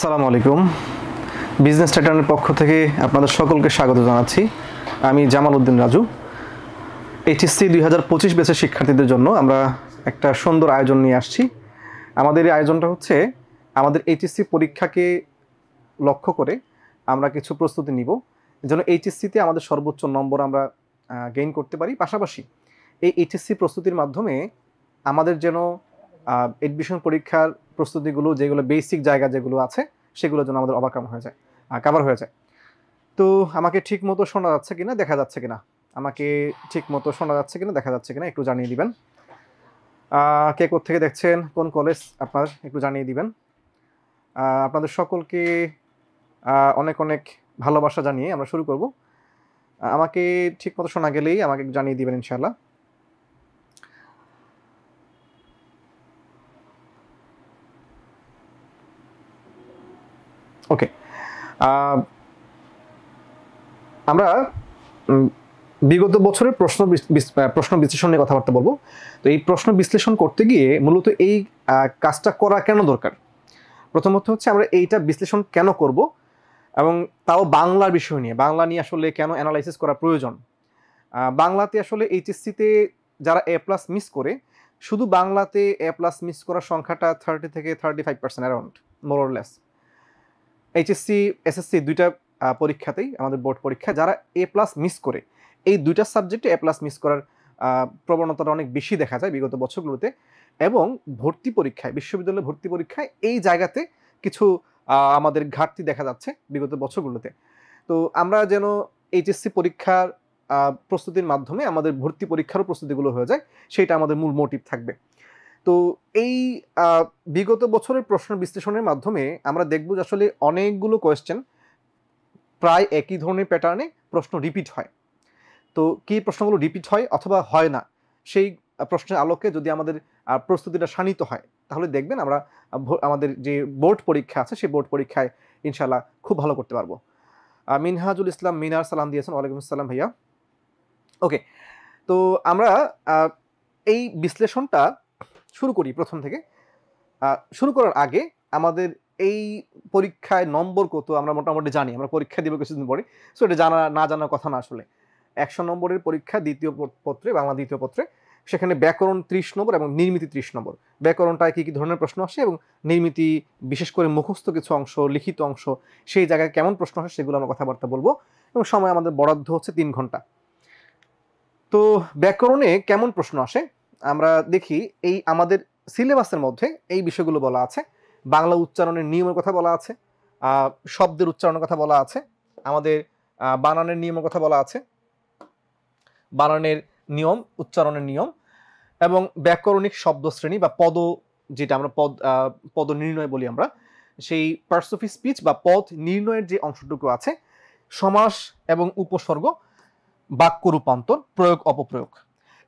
আসসালামু আলাইকুম। বিজনেস টাইটানের পক্ষ থেকে আপনাদের সকলকে স্বাগত জানাচ্ছি। আমি জামাল উদ্দিন রাজু। এইচএসসি 2025 ব্যাচের শিক্ষার্থীদের জন্য আমরা একটা সুন্দর আয়োজন নিয়ে আসছি। আমাদের এই আয়োজনটা হচ্ছে আমাদের এইচএসসি পরীক্ষাকে লক্ষ্য করে আমরা কিছু প্রস্তুতি নিব, যেন এইচএসসিতে আমাদের সর্বোচ্চ নম্বর আমরা গেইন করতে পারি। পাশাপাশি এই এইচএসসি প্রস্তুতির মাধ্যমে আমাদের যেন এডমিশন পরীক্ষার প্রস্তুতিগুলো, যেগুলো বেসিক জায়গা যেগুলো আছে, সেগুলো যেন আমাদের ওভারকাম হয়ে যায়, কাভার হয়ে যায়। তো আমাকে ঠিক মতো শোনা যাচ্ছে কিনা, দেখা যাচ্ছে কিনা, আমাকে ঠিক মতো শোনা যাচ্ছে কিনা, দেখা যাচ্ছে কিনা একটু জানিয়ে দিবেন। কে কোত্থেকে দেখছেন, কোন কলেজ আপনার, একটু জানিয়ে দিবেন। আপনাদের সকলকে অনেক অনেক ভালোবাসা জানিয়ে আমরা শুরু করব। আমাকে ঠিক মতো শোনা গেলেই আমাকে জানিয়ে দিবেন ইনশাআল্লাহ। ওকে, আমরা বিগত বছরের প্রশ্ন বিশ্লেষণ নিয়ে কথাবার্তা বলবো। তো এই প্রশ্ন বিশ্লেষণ করতে গিয়ে মূলত এই কাজটা করা কেন দরকার, প্রথমত হচ্ছে আমরা এইটা বিশ্লেষণ কেন করব, এবং তাও বাংলার বিষয় নিয়ে, বাংলা নিয়ে আসলে কেন অ্যানালাইসিস করা প্রয়োজন। বাংলাতে আসলে এইচএসসিতে যারা A+ মিস করে, শুধু বাংলাতে A+ মিস করার সংখ্যাটা 30 থেকে 35% around, more or less. HSC SSC দুইটা পরীক্ষাতেই, আমাদের বোর্ড পরীক্ষা, যারা A+ মিস করে, এই দুইটা সাবজেক্টে A+ মিস করার প্রবণতাটা অনেক বেশি দেখা যায় বিগত বছরগুলোতে। এবং ভর্তি পরীক্ষায়, বিশ্ববিদ্যালয় ভর্তি পরীক্ষায় এই জায়গাতে কিছু আমাদের ঘাটতি দেখা যাচ্ছে বিগত বছরগুলোতে। তো আমরা যেন এইচএসসি পরীক্ষার প্রস্তুতির মাধ্যমে আমাদের ভর্তি পরীক্ষারও প্রস্তুতিগুলো হয়ে যায়, সেটা আমাদের মূল মোটিভ থাকবে। তো এই বিগত বছরের প্রশ্ন বিশ্লেষণের মাধ্যমে আমরা দেখব যে আসলে অনেকগুলো কোয়েশ্চেন প্রায় একই ধরনের প্যাটার্নে প্রশ্ন রিপিট হয়। তো কি প্রশ্নগুলো রিপিট হয় অথবা হয় না, সেই প্রশ্নের আলোকে যদি আমাদের প্রস্তুতিটা শানিত হয়, তাহলে দেখবেন আমরা আমাদের যে বোর্ড পরীক্ষা আছে, সেই বোর্ড পরীক্ষায় ইনশাল্লাহ খুব ভালো করতে পারবো। মিনহাজুল ইসলাম মিনার সালাম দিয়েছেন, ওয়ালাইকুম আসসালাম ভাইয়া। ওকে, তো আমরা এই বিশ্লেষণটা শুরু করি প্রথম থেকে। শুরু করার আগে আমাদের এই পরীক্ষায় নম্বর কত আমরা মোটামুটি জানি, আমরা পরীক্ষা দিব কিছুদিন পরে। সো এটা না জানার কথা না আসলে। 100 নম্বরের পরীক্ষা দ্বিতীয় পত্রে, বাংলা দ্বিতীয় পত্রে, সেখানে ব্যাকরণ 30 নম্বর এবং নির্মিতি 30 নম্বর। ব্যাকরণটায় কী কী ধরনের প্রশ্ন আসে এবং নির্মিতি বিশেষ করে মুখস্থ কিছু অংশ, লিখিত অংশ, সেই জায়গায় কেমন প্রশ্ন আসে, সেগুলো আমরা কথাবার্তা বলবো। এবং সময় আমাদের বরাদ্দ হচ্ছে 3 ঘন্টা। তো ব্যাকরণে কেমন প্রশ্ন আসে আমরা দেখি। এই আমাদের সিলেবাসের মধ্যে এই বিষয়গুলো বলা আছে। বাংলা উচ্চারণের নিয়মের কথা বলা আছে, শব্দের উচ্চারণের কথা বলা আছে, আমাদের বানানের নিয়মের কথা বলা আছে, বানানের নিয়ম, উচ্চারণের নিয়ম, এবং ব্যাকরণিক শব্দশ্রেণী বা পদ, যেটা আমরা পদ নির্ণয় বলি আমরা, সেই পার্টস অফ স্পিচ বা পদ নির্ণয়ের যে অংশটুকু আছে, সমাস এবং উপসর্গ, বাক্য রূপান্তর, প্রয়োগ অপপ্রয়োগ,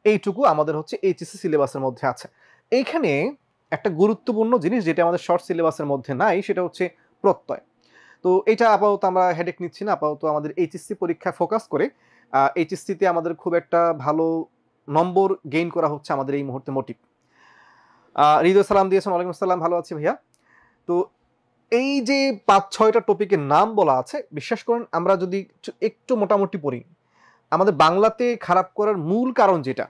এইটুকু আমাদের হচ্ছে এইচএসসি সিলেবাসের মধ্যে আছে। এইখানে একটা গুরুত্বপূর্ণ জিনিস যেটা আমাদের শর্ট সিলেবাসের মধ্যে নাই, সেটা হচ্ছে প্রত্যয়। তো এটা আপাতত আমরা হেডেক নিচ্ছি না, আপাতত আমাদের এইচএসসি পরীক্ষা ফোকাস করে এইচএসসিতে আমাদের খুব একটা ভালো নম্বর গেইন করা হচ্ছে আমাদের এই মুহূর্তে মোটিভ। হৃদয় সালাম দিয়েছেন, ওয়ালাইকুম আসসালাম, ভালো আছি ভাইয়া। তো এই যে 5-6টা টপিকের নাম বলা আছে, বিশ্বাস করেন আমরা যদি একটু মোটামুটি পড়ি, আমাদের বাংলাতে খারাপ করার মূল কারণ যেটা,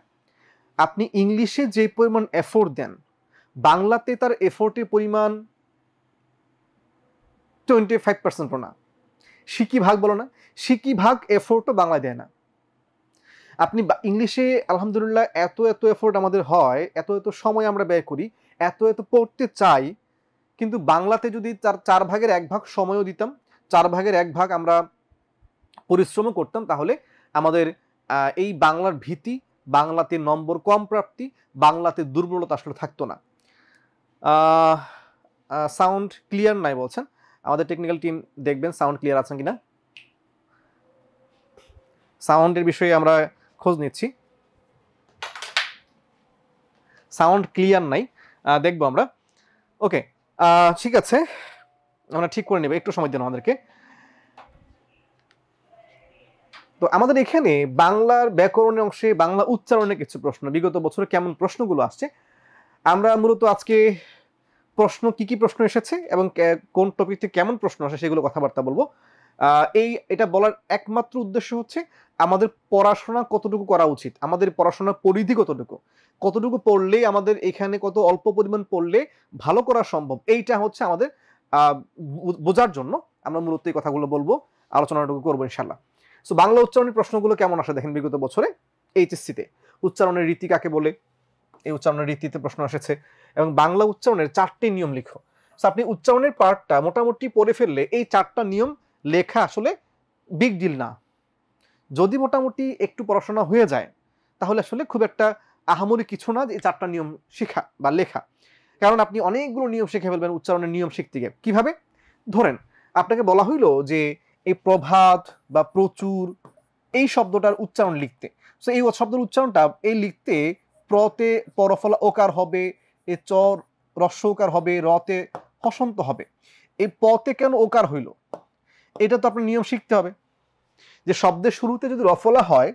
আপনি ইংলিশে যে পরিমাণ এফোর্ট দেন, বাংলাতে তার এফোর্টের পরিমাণ 25% না। সিকি ভাগ বলো না, সিকি ভাগ এফোর্টও বাংলায় দেয় না। আপনি ইংলিশে আলহামদুলিল্লাহ এত এফোর্ট আমাদের হয়, এত সময় আমরা ব্যয় করি, এত পড়তে চাই, কিন্তু বাংলাতে যদি তার 4 ভাগের 1 ভাগ সময়ও দিতাম, 4 ভাগের 1 ভাগ আমরা পরিশ্রমও করতাম, তাহলে আমাদের এই বাংলার ভীতি, বাংলাতে নম্বর কম প্রাপ্তি, বাংলাতে দুর্বলতা আসলে থাকতো না। সাউন্ড ক্লিয়ার নাই বলছেন, আমাদের টেকনিক্যাল টিম দেখবেন সাউন্ড ক্লিয়ার আছেন কিনা। সাউন্ডের বিষয়ে আমরা খোঁজ নিচ্ছি, সাউন্ড ক্লিয়ার নাই, দেখবো আমরা। ওকে, ঠিক আছে, আমরা ঠিক করে নেব, একটু সময় দিন আমাদেরকে। তো আমাদের এখানে বাংলার ব্যাকরণের অংশে বাংলা উচ্চারণে কিছু প্রশ্ন, বিগত বছরে কেমন প্রশ্নগুলো আসছে, আমরা মূলত আজকে প্রশ্ন কি কি প্রশ্ন এসেছে এবং কোন টপিক থেকে কেমন প্রশ্ন আসে সেগুলো কথাবার্তা বলবো। এটা বলার একমাত্র উদ্দেশ্য হচ্ছে আমাদের পড়াশোনা কতটুকু করা উচিত, আমাদের পড়াশোনার পরিধি কতটুকু, কতটুকু পড়লেই আমাদের এখানে কত অল্প পরিমাণ পড়লে ভালো করা সম্ভব, এইটা হচ্ছে আমাদের বোঝার জন্য আমরা মূলত এই কথাগুলো বলবো, আলোচনাটুকু করবো ইনশাল্লাহ। সো বাংলা উচ্চারণের প্রশ্নগুলো কেমন আসে দেখেন বিগত বছরে এইচএসসিতে। উচ্চারণের রীতি কাকে বলে, এই উচ্চারণের রীতিতে প্রশ্ন এসেছে, এবং বাংলা উচ্চারণের 4টি নিয়ম লিখো। সো আপনি উচ্চারণের পার্টটা মোটামুটি পড়ে ফেললে এই 4টা নিয়ম লেখা আসলে বিগ ডিল না। যদি মোটামুটি একটু পড়াশোনা হয়ে যায় তাহলে আসলে খুব একটা আহামরি কিছু না যে এই 4টা নিয়ম শেখা বা লেখা, কারণ আপনি অনেকগুলো নিয়ম শিখে ফেলবেন উচ্চারণের নিয়ম শিখতে গিয়ে। কিভাবে? ধরেন আপনাকে বলা হইলো যে এই প্রভাত বা প্রচুর এই শব্দটার উচ্চারণ লিখতে, সো এই শব্দের উচ্চারণটা এই লিখতে প্রতে পরফলা ওকার হবে, এ চর রস্য ওকার হবে, রতে হসন্ত হবে। এই পতে কেন ওকার হইল, এটা তো আপনার নিয়ম শিখতে হবে। যে শব্দের শুরুতে যদি রফলা হয়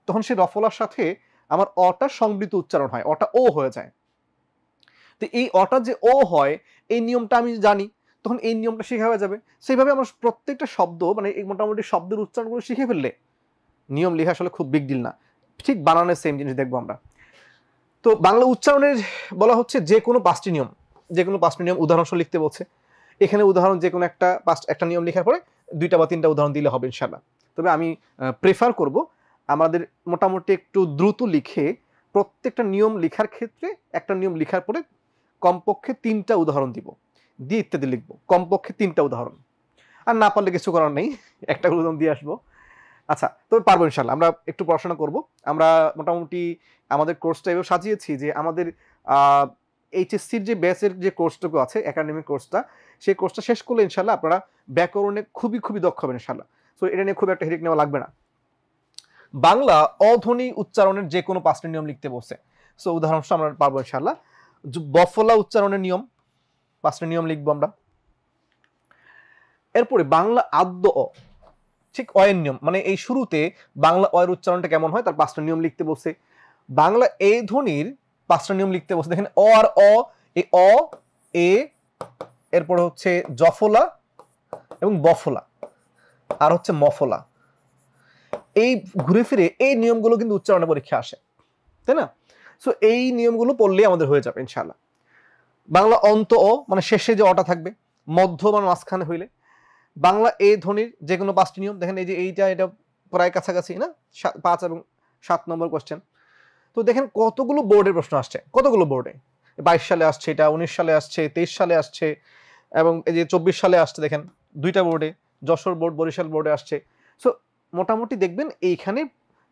তখন সেই রফলার সাথে আমার অটা সংবৃত উচ্চারণ হয়, অটা ও হয়ে যায়। তো এই অটা যে ও হয় এই নিয়মটা আমি জানি, তখন এই নিয়মটা শেখা হয়ে যাবে। সেইভাবে আমরা প্রত্যেকটা শব্দ মানে এই মোটামুটি শব্দের উচ্চারণগুলো শিখে ফেললে নিয়ম লেখা আসলে খুব বিগ ডিল না। ঠিক বানানোর সেম জিনিস দেখবো আমরা। তো বাংলা উচ্চারণের বলা হচ্ছে যে কোনো 5টি নিয়ম, যে কোনো 5টি নিয়ম উদাহরণসহ লিখতে বলছে। এখানে উদাহরণ যে কোনো একটা নিয়ম লেখার পরে 2টা বা 3টা উদাহরণ দিলে হবে ইনশাল্লাহ। তবে আমি প্রেফার করব আমাদের মোটামুটি একটু দ্রুত লিখে প্রত্যেকটা নিয়ম লেখার ক্ষেত্রে একটা নিয়ম লেখার পরে কমপক্ষে 3টা উদাহরণ দিব, দিয়ে ইত্যাদি লিখবো, কমপক্ষে 3টা উদাহরণ। আর না পারলে কিছু করার নেই, একটা উদাহরণ দিয়ে আসবো। আচ্ছা, তবে পারবো ইনশাল্লাহ। আমরা একটু পড়াশোনা করব। আমরা মোটামুটি আমাদের কোর্সটা এভাবে সাজিয়েছি যে আমাদের এইচএসসির যে ব্যাচের যে কোর্সটুকু আছে একাডেমিক কোর্সটা, সেই কোর্সটা শেষ করলে ইনশাল্লাহ আপনারা ব্যাকরণে খুবই খুবই দক্ষ হবেন ইনশাল্লাহ। সো এটা নিয়ে খুব একটা হেডেক নেওয়া লাগবে না। বাংলা অধ্বনি উচ্চারণের যে কোনো 5টি নিয়ম লিখতে বসে। সো উদাহরণস্বরূপ আমরা পারবো ইনশাল্লাহ। বফলা উচ্চারণের নিয়ম 5টি নিয়ম লিখবো আমরা। এরপরে বাংলা আদ্য অ, ঠিক অয়ের নিয়ম, মানে এই শুরুতে বাংলা অয়ের উচ্চারণটা কেমন হয় তার 5টা নিয়ম লিখতে বসে। বাংলা এ ধ্বনির 5টা নিয়ম লিখতে বসে। দেখেন অ আর অ, এই অ এ, এরপরে হচ্ছে জফলা এবং বফলা, আর হচ্ছে মফলা। এই ঘুরে ফিরে এই নিয়মগুলো কিন্তু উচ্চারণে পরীক্ষা আসে, তাই না? সো এই নিয়মগুলো পড়লে আমাদের হয়ে যাবে ইনশাল্লাহ। বাংলা অন্ত অ, মানে শেষে যে অটা থাকবে, মধ্য মানে মাঝখানে হইলে। বাংলা এ ধ্বনির যে কোনো 5টি নিয়ম। দেখেন এই যে এটা প্রায় কাছাকাছি না, 5 এবং 7 নম্বর কোশ্চেন। তো দেখেন কতগুলো বোর্ডের প্রশ্ন আসছে, কতগুলো বোর্ডে 22 সালে আসছে, এটা 19 সালে আসছে, 23 সালে আসছে, এবং এই যে 24 সালে আসছে দেখেন 2টা বোর্ডে, যশোর বোর্ড বরিশাল বোর্ডে আসছে। সো মোটামুটি দেখবেন এইখানে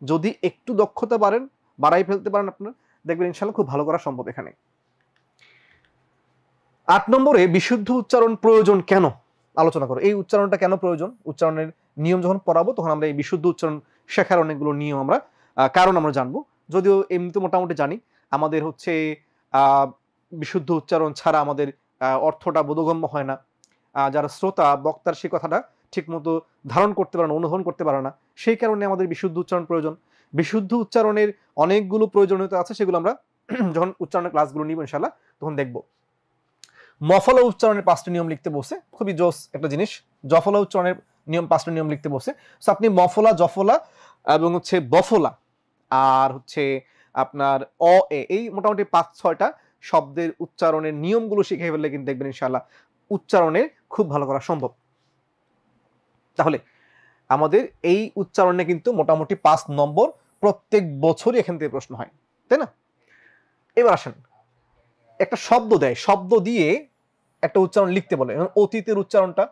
যদি একটু দক্ষতা বাড়াই ফেলতে পারেন আপনার, দেখবেন ইনশাল্লাহ খুব ভালো করা সম্ভব। এখানে 8 নম্বরে বিশুদ্ধ উচ্চারণ প্রয়োজন কেন আলোচনা করো। এই উচ্চারণটা কেন প্রয়োজন, উচ্চারণের নিয়ম যখন পড়াবো তখন আমরা এই বিশুদ্ধ উচ্চারণ শেখার অনেকগুলো নিয়ম আমরা কারণ আমরা জানবো। যদিও এমনিতে মোটামুটি জানি, আমাদের হচ্ছে বিশুদ্ধ উচ্চারণ ছাড়া আমাদের অর্থটা বোধগম্য হয় না। যারা শ্রোতা বক্তার সেই কথাটা ঠিকমতো ধারণ করতে পারে না, অনুধাবন করতে পারে না, সেই কারণে আমাদের বিশুদ্ধ উচ্চারণ প্রয়োজন। বিশুদ্ধ উচ্চারণের অনেকগুলো প্রয়োজনীয়তা আছে, সেগুলো আমরা যখন উচ্চারণের ক্লাসগুলো নিব ইনশাল্লাহ তখন দেখবো। মফলা উচ্চারণের 5টি নিয়ম লিখতে বসে, খুবই জোস একটা জিনিস। জফলা উচ্চারণের 5টি নিয়ম লিখতে বসে। সো আপনি মফলা, জফলা এবং হচ্ছে বফলা আর হচ্ছে আপনার অ এ, এই মোটামুটি 5-6টা শব্দের উচ্চারণের নিয়মগুলো শিখে ফেললে কিন্তু দেখবেন ইনশাআল্লাহ উচ্চারণে খুব ভালো করা সম্ভব। তাহলে আমাদের এই উচ্চারণে কিন্তু মোটামুটি 5 নম্বর প্রত্যেক বছরই এখান থেকে প্রশ্ন হয়, তাই না? এবার আসেন, একটা শব্দ দেয়, শব্দ দিয়ে একটা উচ্চারণ লিখতে বলে। অতীতের উচ্চারণটা,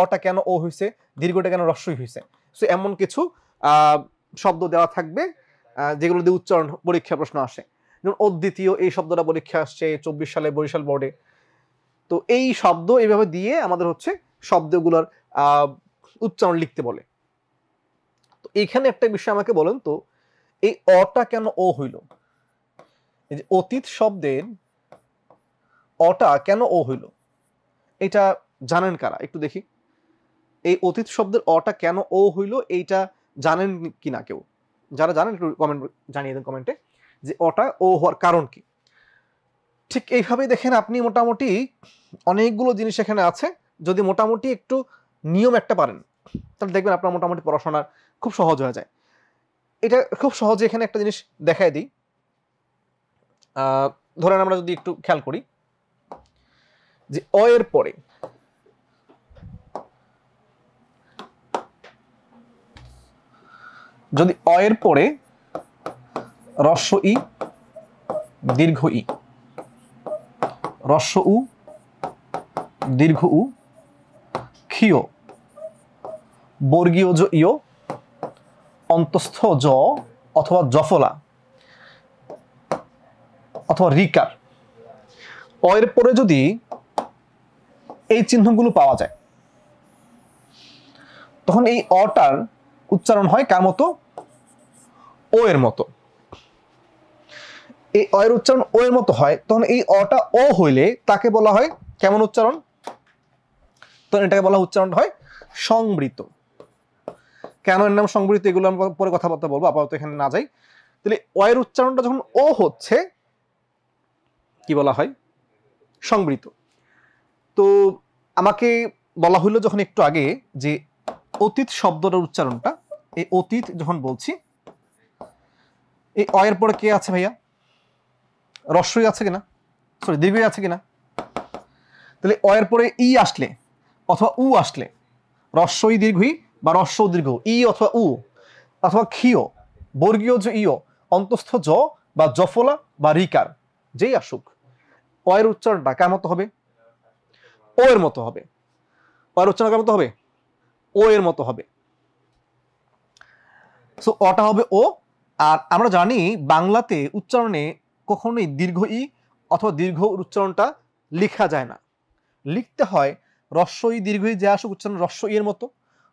অটা কেন ও হয়েছে, দীর্ঘটা কেন হ্রস্বই হয়েছে। সো এমন কিছু শব্দ দেওয়া থাকবে যেগুলো দিয়ে উচ্চারণ পরীক্ষা প্রশ্ন আসে। যেমন অদ্বিতীয়, এই শব্দটা পরীক্ষা আসছে 24 সালে বরিশাল বোর্ডে। তো এই শব্দ এইভাবে দিয়ে আমাদের হচ্ছে শব্দগুলোর উচ্চারণ লিখতে বলে। তো এইখানে একটা বিষয় আমাকে বলেন তো, এই অটা কেন ও হইল, এই যে অতীত শব্দের অটা কেন ও হইল, এটা জানেন কারা একটু দেখি। এই অতীত শব্দের অটা কেন ও হইল এইটা জানেন কিনা কেউ? যারা জানেন একটু কমেন্ট জানিয়ে দেন কমেন্টে যে অটা ও হওয়ার কারণ কি। ঠিক এইভাবেই দেখেন আপনি মোটামুটি অনেকগুলো জিনিস এখানে আছে, যদি মোটামুটি একটু নিয়ম একটা পারেন তাহলে দেখবেন আপনার মোটামুটি পড়াশোনা খুব সহজ হয়ে যায়। এটা খুব সহজে এখানে একটা জিনিস দেখাই দিই। ধরেন আমরা যদি একটু খেয়াল করি যে অ এর পরে যদি অ এর পরে রস্ব ই দীর্ঘ ই, রস্ব উ দীর্ঘ উ, ক্ষীয় বর্গীয় জ ইয়, অন্তস্থ জ অথবা জফলা অথবা রিকার, অ এর পরে যদি এই চিহ্নগুলো পাওয়া যায় তখন এই অটার উচ্চারণ হয় কার মতো? ও এর মতো। এই অ এর উচ্চারণ ও এর মতো হয়, তখন এই অটা ও হইলে তাকে বলা হয় কেমন উচ্চারণ? তখন এটাকে বলা উচ্চারণ হয় সংবৃত। কেন এর নাম সংবৃত এগুলো আমি পরে কথাবার্তা বলবো, আপাতত এখানে না যাই। তাহলে অ এর উচ্চারণটা যখন ও হচ্ছে কি বলা হয়? সংবৃত। তো আমাকে বলা হইলো যখন একটু আগে যে অতীত শব্দটার উচ্চারণটা, এই অতীত যখন বলছি এই অ এর পরে কে আছে ভাইয়া? রস্বই আছে কিনা, সরি দীর্ঘই আছে কিনা? তাহলে অ এর পরে ই আসলে অথবা উ আসলে, রস্বই দীর্ঘই বা রস্ব দীর্ঘ ই অথবা উ, অথবা ক্ষীয় বর্গীয় জ ইয়, অন্তস্থ জ বা জফলা বা রিকার, যেই আসুক অ এর উচ্চারণটা কার মতো হবে? ও এর মতো হবে। অ এর উচ্চারণ কার মতো হবে? ও এর মতো হবে। সো অটা হবে ও। আর আমরা জানি বাংলাতে উচ্চারণে কখনোই দীর্ঘ ই অথবা দীর্ঘ উচ্চারণটা লেখা যায় না, লিখতে হয় রস্ব ই দীর্ঘ ই, যে আসুক উচ্চারণ রস্ব ই এর মতো,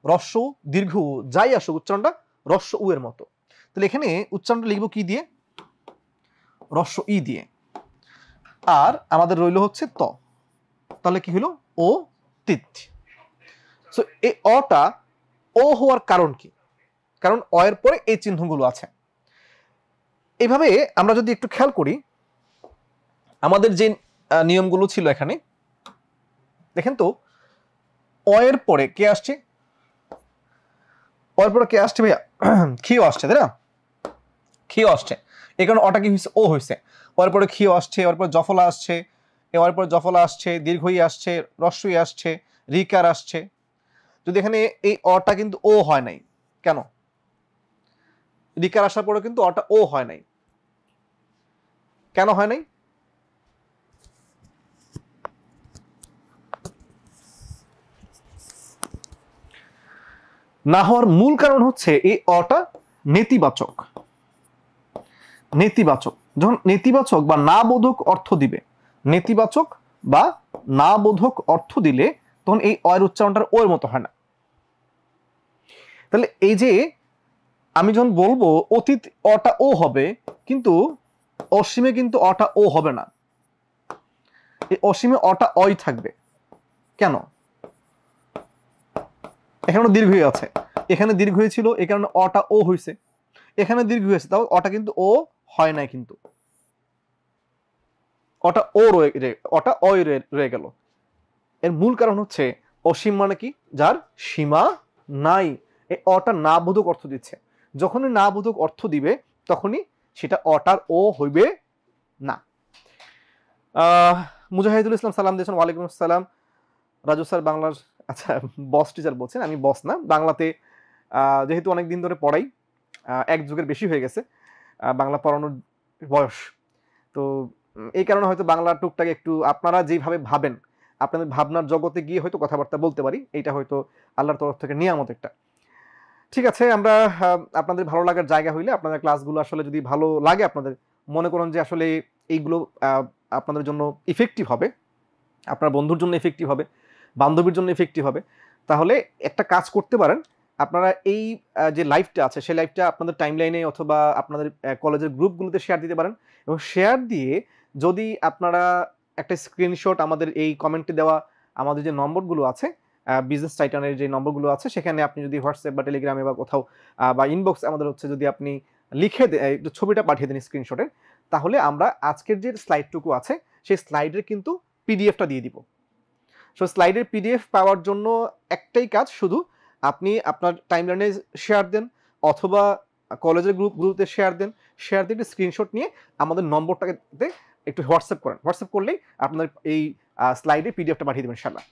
রস্ব দীর্ঘ উ যাই আসুক উচ্চারণটা রস্ব উ এর মতো। তাহলে এখানে উচ্চারণটা লিখবো কি দিয়ে? রস্ব ই দিয়ে। আর আমাদের রইল হচ্ছে ত, তাহলে কি হলো? ও তিত। সো এই অটা ও হওয়ার কারণ কি? কারণ অ এর পরে এই চিহ্নগুলো আছে। এইভাবে আমরা যদি একটু খেয়াল করি আমাদের যে নিয়মগুলো ছিল এখানে, দেখেন তো অ এর পরে কে আসছে? অ এর পরে কে আসছে ভাইয়া? ক্ষীয় আসছে, তাই না? ক্ষীয় আসছে, এই কারণে অটা কি হয়েছে? ও হয়েছে। অ এর পরে ক্ষীয় আসছে, ওর পরে জফলা আসছে, এর পরে জফলা আসছে, দীর্ঘই আসছে, রস্বই আসছে, রিকার আসছে। যদি এখানে এই অটা কিন্তু ও হয় নাই, কেন? রিকার আসার পরে কিন্তু অটা ও হয় নাই, কেন হয় নাই? না হওয়ার মূল কারণ হচ্ছে এই অটা নেতিবাচক। নেতিবাচক যখন নেতিবাচক বা না বোধক অর্থ দিবে, নেতিবাচক বা না বোধক অর্থ দিলে তখন এই অ এর উচ্চারণটার ও এর মতো হয় না। তাহলে এই যে আমি যখন বলবো অতীত অটা ও হবে, কিন্তু অসীমে কিন্তু অটা ও হবে না, এই অসীমে অটা অই থাকবে। কেন? এখানে দীর্ঘ আছে, এখানে দীর্ঘ ছিল এই কারণে অটা ও হয়েছে, এখানে দীর্ঘ হয়েছে তাও অটা কিন্তু ও হয় নাই, কিন্তু অটা ও অটা অ রয়ে গেল। এর মূল কারণ হচ্ছে অসীম মানে কি? যার সীমা নাই। এই অটা না বোধক অর্থ দিচ্ছে, যখনই না বোধক অর্থ দিবে তখনই সেটা অটার ও হইবে না। মুজাহিদুল ইসলাম সালাম দিয়েছেন, ওয়ালাইকুম আসসালাম। রাজু স্যার বাংলার, আচ্ছা বস টিচার বলছেন, আমি বস না। বাংলাতে যেহেতু অনেক দিন ধরে পড়াই, এক যুগের বেশি হয়ে গেছে বাংলা পড়ানোর বয়স, তো এই কারণে হয়তো বাংলা টুকটাক একটু আপনারা যেভাবে ভাবেন আপনাদের ভাবনার জগতে গিয়ে হয়তো কথাবার্তা বলতে পারি, এইটা হয়তো আল্লাহর তরফ থেকে নিয়ামত একটা। ঠিক আছে, আমরা আপনাদের ভালো লাগার জায়গা হইলে আপনাদের ক্লাসগুলো আসলে যদি ভালো লাগে, আপনাদের মনে করুন যে আসলে এইগুলো আপনাদের জন্য ইফেক্টিভ হবে, আপনার বন্ধুর জন্য ইফেক্টিভ হবে, বান্ধবীর জন্য ইফেক্টিভ হবে, তাহলে একটা কাজ করতে পারেন। আপনারা এই যে লাইভটা আছে সেই লাইভটা আপনাদের টাইমলাইনে অথবা আপনাদের কলেজের গ্রুপগুলোতে শেয়ার দিতে পারেন, এবং শেয়ার দিয়ে যদি আপনারা একটা স্ক্রিনশট আমাদের এই কমেন্টে দেওয়া আমাদের যে নম্বরগুলো আছে, বিজনেস টাইটানের যে নম্বরগুলো আছে, সেখানে আপনি যদি হোয়াটসঅ্যাপ বা টেলিগ্রামে বা কোথাও বা ইনবক্স আমাদের হচ্ছে যদি আপনি লিখে একটু ছবিটা পাঠিয়ে দেন স্ক্রিনশটের, তাহলে আমরা আজকের যে স্লাইডটুকু আছে সেই স্লাইডের কিন্তু পিডিএফটা দিয়ে দিব। সো স্লাইডের পিডিএফ পাওয়ার জন্য একটাই কাজ, শুধু আপনি আপনার টাইমলাইনে শেয়ার দেন অথবা কলেজের গ্রুপে শেয়ার দেন, শেয়ার দিয়ে একটু স্ক্রিনশট নিয়ে আমাদের নম্বরটাকে একটু হোয়াটসঅ্যাপ করেন। হোয়াটসঅ্যাপ করলেই আপনার এই স্লাইডে পিডিএফটা পাঠিয়ে দেবেন ইনশাআল্লাহ।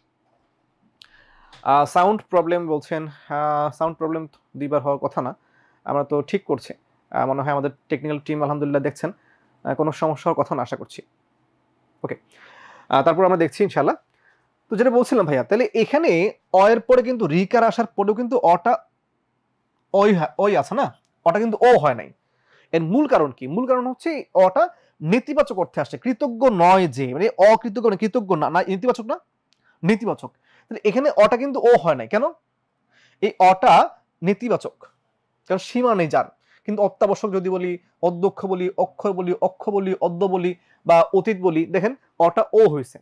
সাউন্ড প্রবলেম বলছেন, সাউন্ড প্রবলেম 2বার হওয়ার কথা না, আমরা তো ঠিক করছি। মনে হয় আমাদের টেকনিক্যাল টিম আলহামদুলিল্লাহ দেখছেন, কোনো সমস্যা হওয়ার কথা না আশা করছি। ওকে, তারপর আমরা দেখছি ইনশাআল্লাহ। তো যেটা বলছিলাম ভাইয়া, তাহলে এখানে অয়ের পরে কিন্তু রিকার আসার পরেও কিন্তু অটা ওই আছে না, অটা কিন্তু ও হয় নাই। এর মূল কারণ কি? মূল কারণ হচ্ছে অটা নেতিবাচক অর্থে আসছে, কৃতজ্ঞ নয় যে, মানে অকৃতজ্ঞ না, কৃতজ্ঞ না, নেতিবাচক না, নেতিবাচক। তাহলে এখানে অটা কিন্তু ও হয় নাই কেন? এই অটা নেতিবাচক, কারণ সীমা নেই যার। কিন্তু অত্যাবশ্যক যদি বলি, অধ্যক্ষ বলি, অক্ষর বলি, অক্ষ বলি, অদ্য বলি বা অতীত বলি, দেখেন অটা ও হয়েছে।